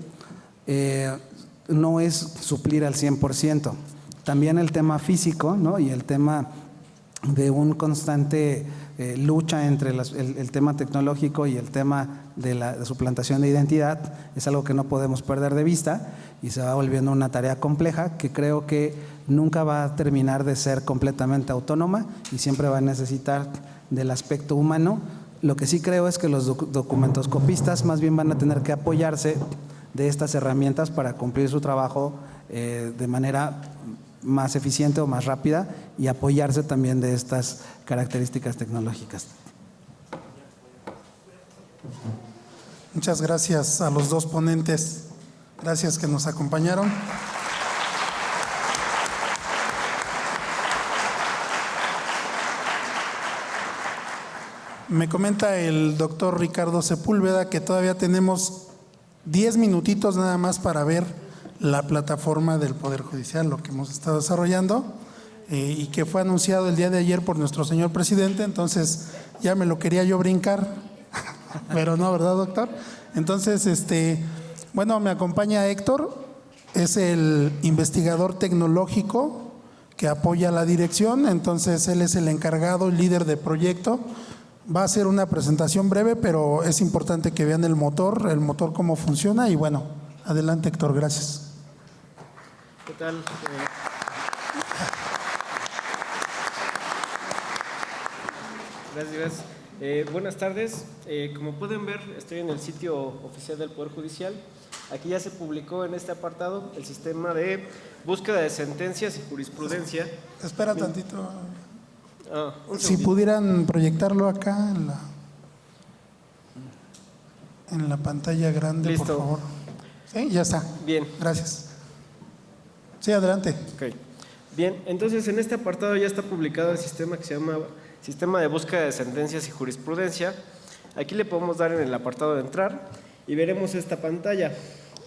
no es suplir al 100%. También el tema físico, ¿no? Y el tema de un constante lucha entre el tema tecnológico y el tema de la suplantación de identidad es algo que no podemos perder de vista y se va volviendo una tarea compleja que creo que nunca va a terminar de ser completamente autónoma y siempre va a necesitar del aspecto humano. Lo que sí creo es que los documentoscopistas más bien van a tener que apoyarse de estas herramientas para cumplir su trabajo de manera más eficiente o más rápida y apoyarse también de estas características tecnológicas. Muchas gracias a los dos ponentes. Gracias que nos acompañaron. Me comenta el doctor Ricardo Sepúlveda que todavía tenemos 10 minutitos nada más para ver la plataforma del Poder Judicial, lo que hemos estado desarrollando y que fue anunciado el día de ayer por nuestro señor presidente, entonces ya me lo quería yo brincar, pero no, ¿verdad, doctor? Entonces, bueno, me acompaña Héctor, es el investigador tecnológico que apoya la dirección, entonces él es el encargado y líder de proyecto. Va a hacer una presentación breve, pero es importante que vean el motor cómo funciona y bueno, adelante Héctor, gracias. ¿Qué tal? Gracias. Buenas tardes. Como pueden ver, estoy en el sitio oficial del Poder Judicial. Aquí ya se publicó en este apartado el sistema de búsqueda de sentencias y jurisprudencia. Espera tantito. Un Si segundito. pudieran proyectarlo acá en la pantalla grande, Listo. por favor. Sí, ya está. Bien. Gracias. Sí, adelante. Ok. Bien, entonces en este apartado ya está publicado el sistema que se llama Sistema de Búsqueda de Sentencias y Jurisprudencia. Aquí le podemos dar en el apartado de entrar y veremos esta pantalla.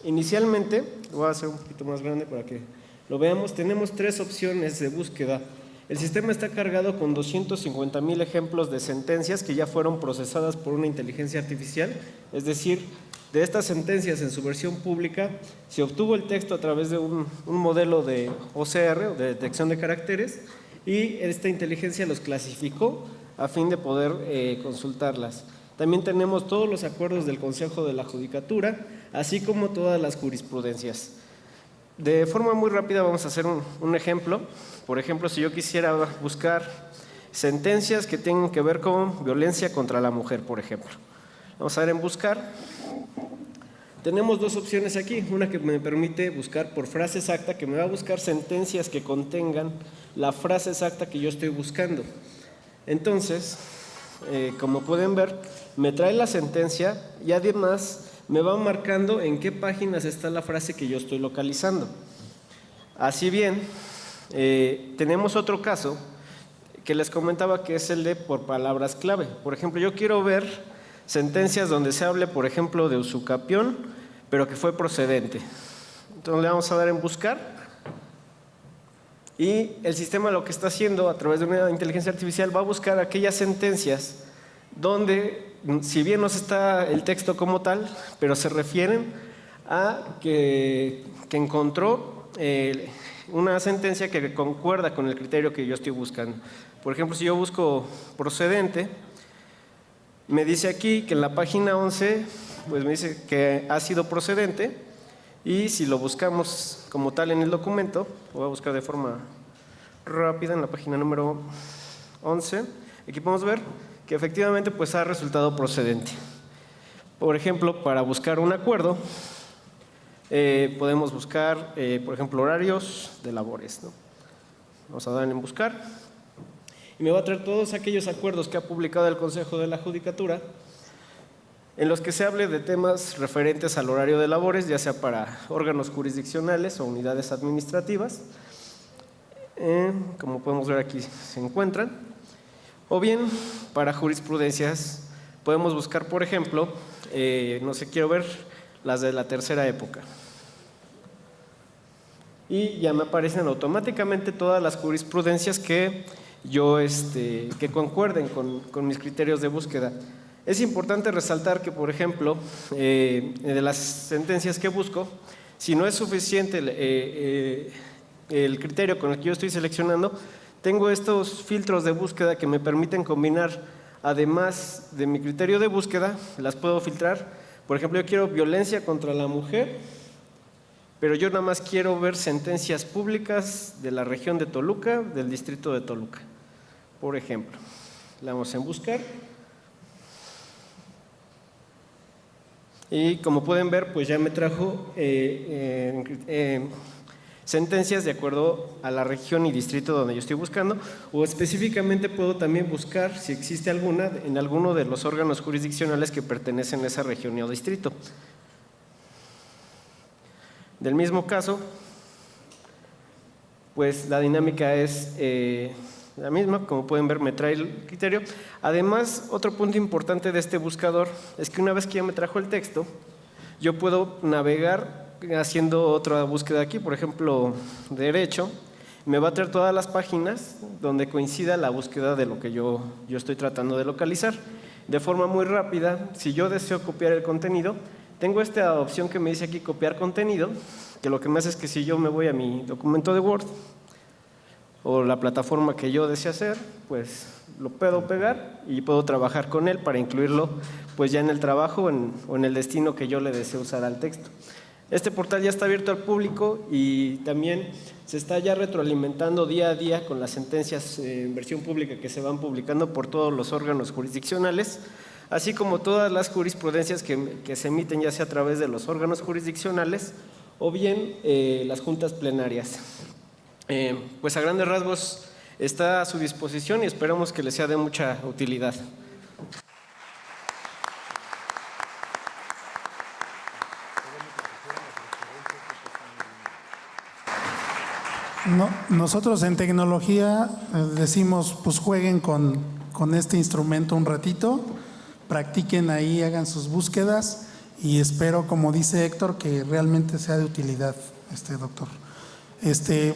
Inicialmente, lo voy a hacer un poquito más grande para que lo veamos, tenemos 3 opciones de búsqueda. El sistema está cargado con 250,000 ejemplos de sentencias que ya fueron procesadas por una inteligencia artificial, es decir, de estas sentencias en su versión pública se obtuvo el texto a través de un modelo de OCR, o de detección de caracteres, y esta inteligencia los clasificó a fin de poder consultarlas. También tenemos todos los acuerdos del Consejo de la Judicatura, así como todas las jurisprudencias. De forma muy rápida vamos a hacer un ejemplo. Por ejemplo, si yo quisiera buscar sentencias que tengan que ver con violencia contra la mujer, por ejemplo. Vamos a ver en buscar. Tenemos 2 opciones aquí, una que me permite buscar por frase exacta, que me va a buscar sentencias que contengan la frase exacta que yo estoy buscando. Entonces, como pueden ver, me trae la sentencia y además me va marcando en qué páginas está la frase que yo estoy localizando. Así bien, tenemos otro caso que les comentaba que es el de por palabras clave. Por ejemplo, yo quiero ver sentencias donde se hable, por ejemplo, de usucapión, pero que fue procedente. Entonces le vamos a dar en buscar y el sistema lo que está haciendo a través de una inteligencia artificial va a buscar aquellas sentencias donde, si bien no está el texto como tal, pero se refieren a que encontró una sentencia que concuerda con el criterio que yo estoy buscando. Por ejemplo, si yo busco procedente, me dice aquí que en la página 11, pues me dice que ha sido procedente, y si lo buscamos como tal en el documento, lo voy a buscar de forma rápida en la página número 11, aquí podemos ver que efectivamente pues ha resultado procedente. Por ejemplo, para buscar un acuerdo, podemos buscar, por ejemplo, horarios de labores, ¿no? Vamos a dar en buscar y me va a traer todos aquellos acuerdos que ha publicado el Consejo de la Judicatura en los que se hable de temas referentes al horario de labores, ya sea para órganos jurisdiccionales o unidades administrativas. como podemos ver aquí se encuentran. O bien, para jurisprudencias, podemos buscar, por ejemplo, no sé, quiero ver las de la tercera época. Y ya me aparecen automáticamente todas las jurisprudencias que que concuerden con mis criterios de búsqueda. Es importante resaltar que, por ejemplo, de las sentencias que busco, si no es suficiente el criterio con el que yo estoy seleccionando, tengo estos filtros de búsqueda que me permiten combinar, además de mi criterio de búsqueda, las puedo filtrar. Por ejemplo, yo quiero violencia contra la mujer, pero yo nada más quiero ver sentencias públicas de la región de Toluca, del distrito de Toluca. Por ejemplo, le damos en buscar. Y como pueden ver, pues ya me trajo sentencias de acuerdo a la región y distrito donde yo estoy buscando, o específicamente puedo también buscar si existe alguna en alguno de los órganos jurisdiccionales que pertenecen a esa región o distrito. Del mismo caso, pues la dinámica es la misma, como pueden ver me trae el criterio. Además, otro punto importante de este buscador es que una vez que ya me trajo el texto, yo puedo navegar haciendo otra búsqueda aquí, por ejemplo, derecho, me va a traer todas las páginas donde coincida la búsqueda de lo que yo estoy tratando de localizar. De forma muy rápida, si yo deseo copiar el contenido, tengo esta opción que me dice aquí copiar contenido, que lo que me hace es que si yo me voy a mi documento de Word o la plataforma que yo desee hacer, pues lo puedo pegar y puedo trabajar con él para incluirlo pues ya en el trabajo o en el destino que yo le deseo usar al texto. Este portal ya está abierto al público y también se está ya retroalimentando día a día con las sentencias en versión pública que se van publicando por todos los órganos jurisdiccionales, así como todas las jurisprudencias que se emiten ya sea a través de los órganos jurisdiccionales o bien las juntas plenarias. Pues a grandes rasgos está a su disposición y esperamos que les sea de mucha utilidad. No, nosotros en tecnología decimos, pues jueguen con este instrumento un ratito, practiquen ahí, hagan sus búsquedas y espero, como dice Héctor, que realmente sea de utilidad, doctor.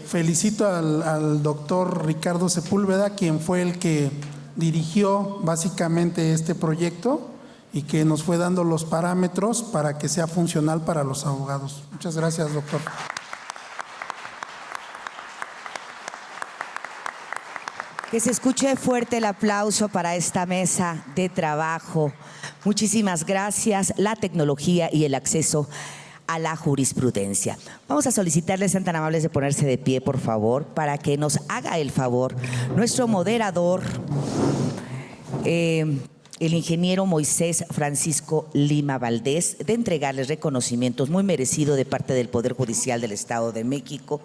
Felicito al doctor Ricardo Sepúlveda, quien fue el que dirigió básicamente este proyecto y que nos fue dando los parámetros para que sea funcional para los abogados. Muchas gracias, doctor. Que se escuche fuerte el aplauso para esta mesa de trabajo. Muchísimas gracias. La tecnología y el acceso a la jurisprudencia. Vamos a solicitarles, sean tan amables de ponerse de pie, por favor, para que nos haga el favor nuestro moderador, el ingeniero Moisés Francisco Lima Valdés, de entregarles reconocimientos muy merecidos de parte del Poder Judicial del Estado de México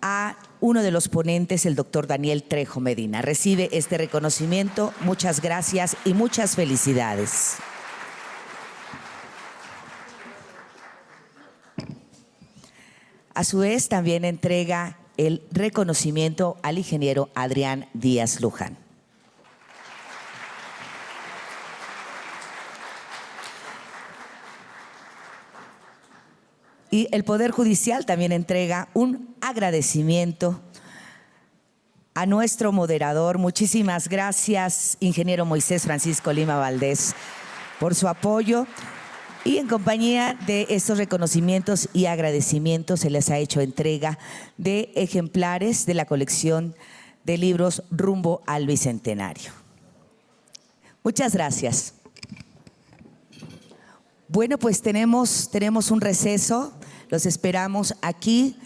a uno de los ponentes, el doctor Daniel Trejo Medina. Recibe este reconocimiento. Muchas gracias y muchas felicidades. A su vez, también entrega el reconocimiento al ingeniero Adrián Díaz Luján. Y el Poder Judicial también entrega un agradecimiento a nuestro moderador. Muchísimas gracias, ingeniero Moisés Francisco Lima Valdés, por su apoyo. Y en compañía de estos reconocimientos y agradecimientos se les ha hecho entrega de ejemplares de la colección de libros Rumbo al Bicentenario. Muchas gracias. Bueno, pues tenemos un receso. Los esperamos aquí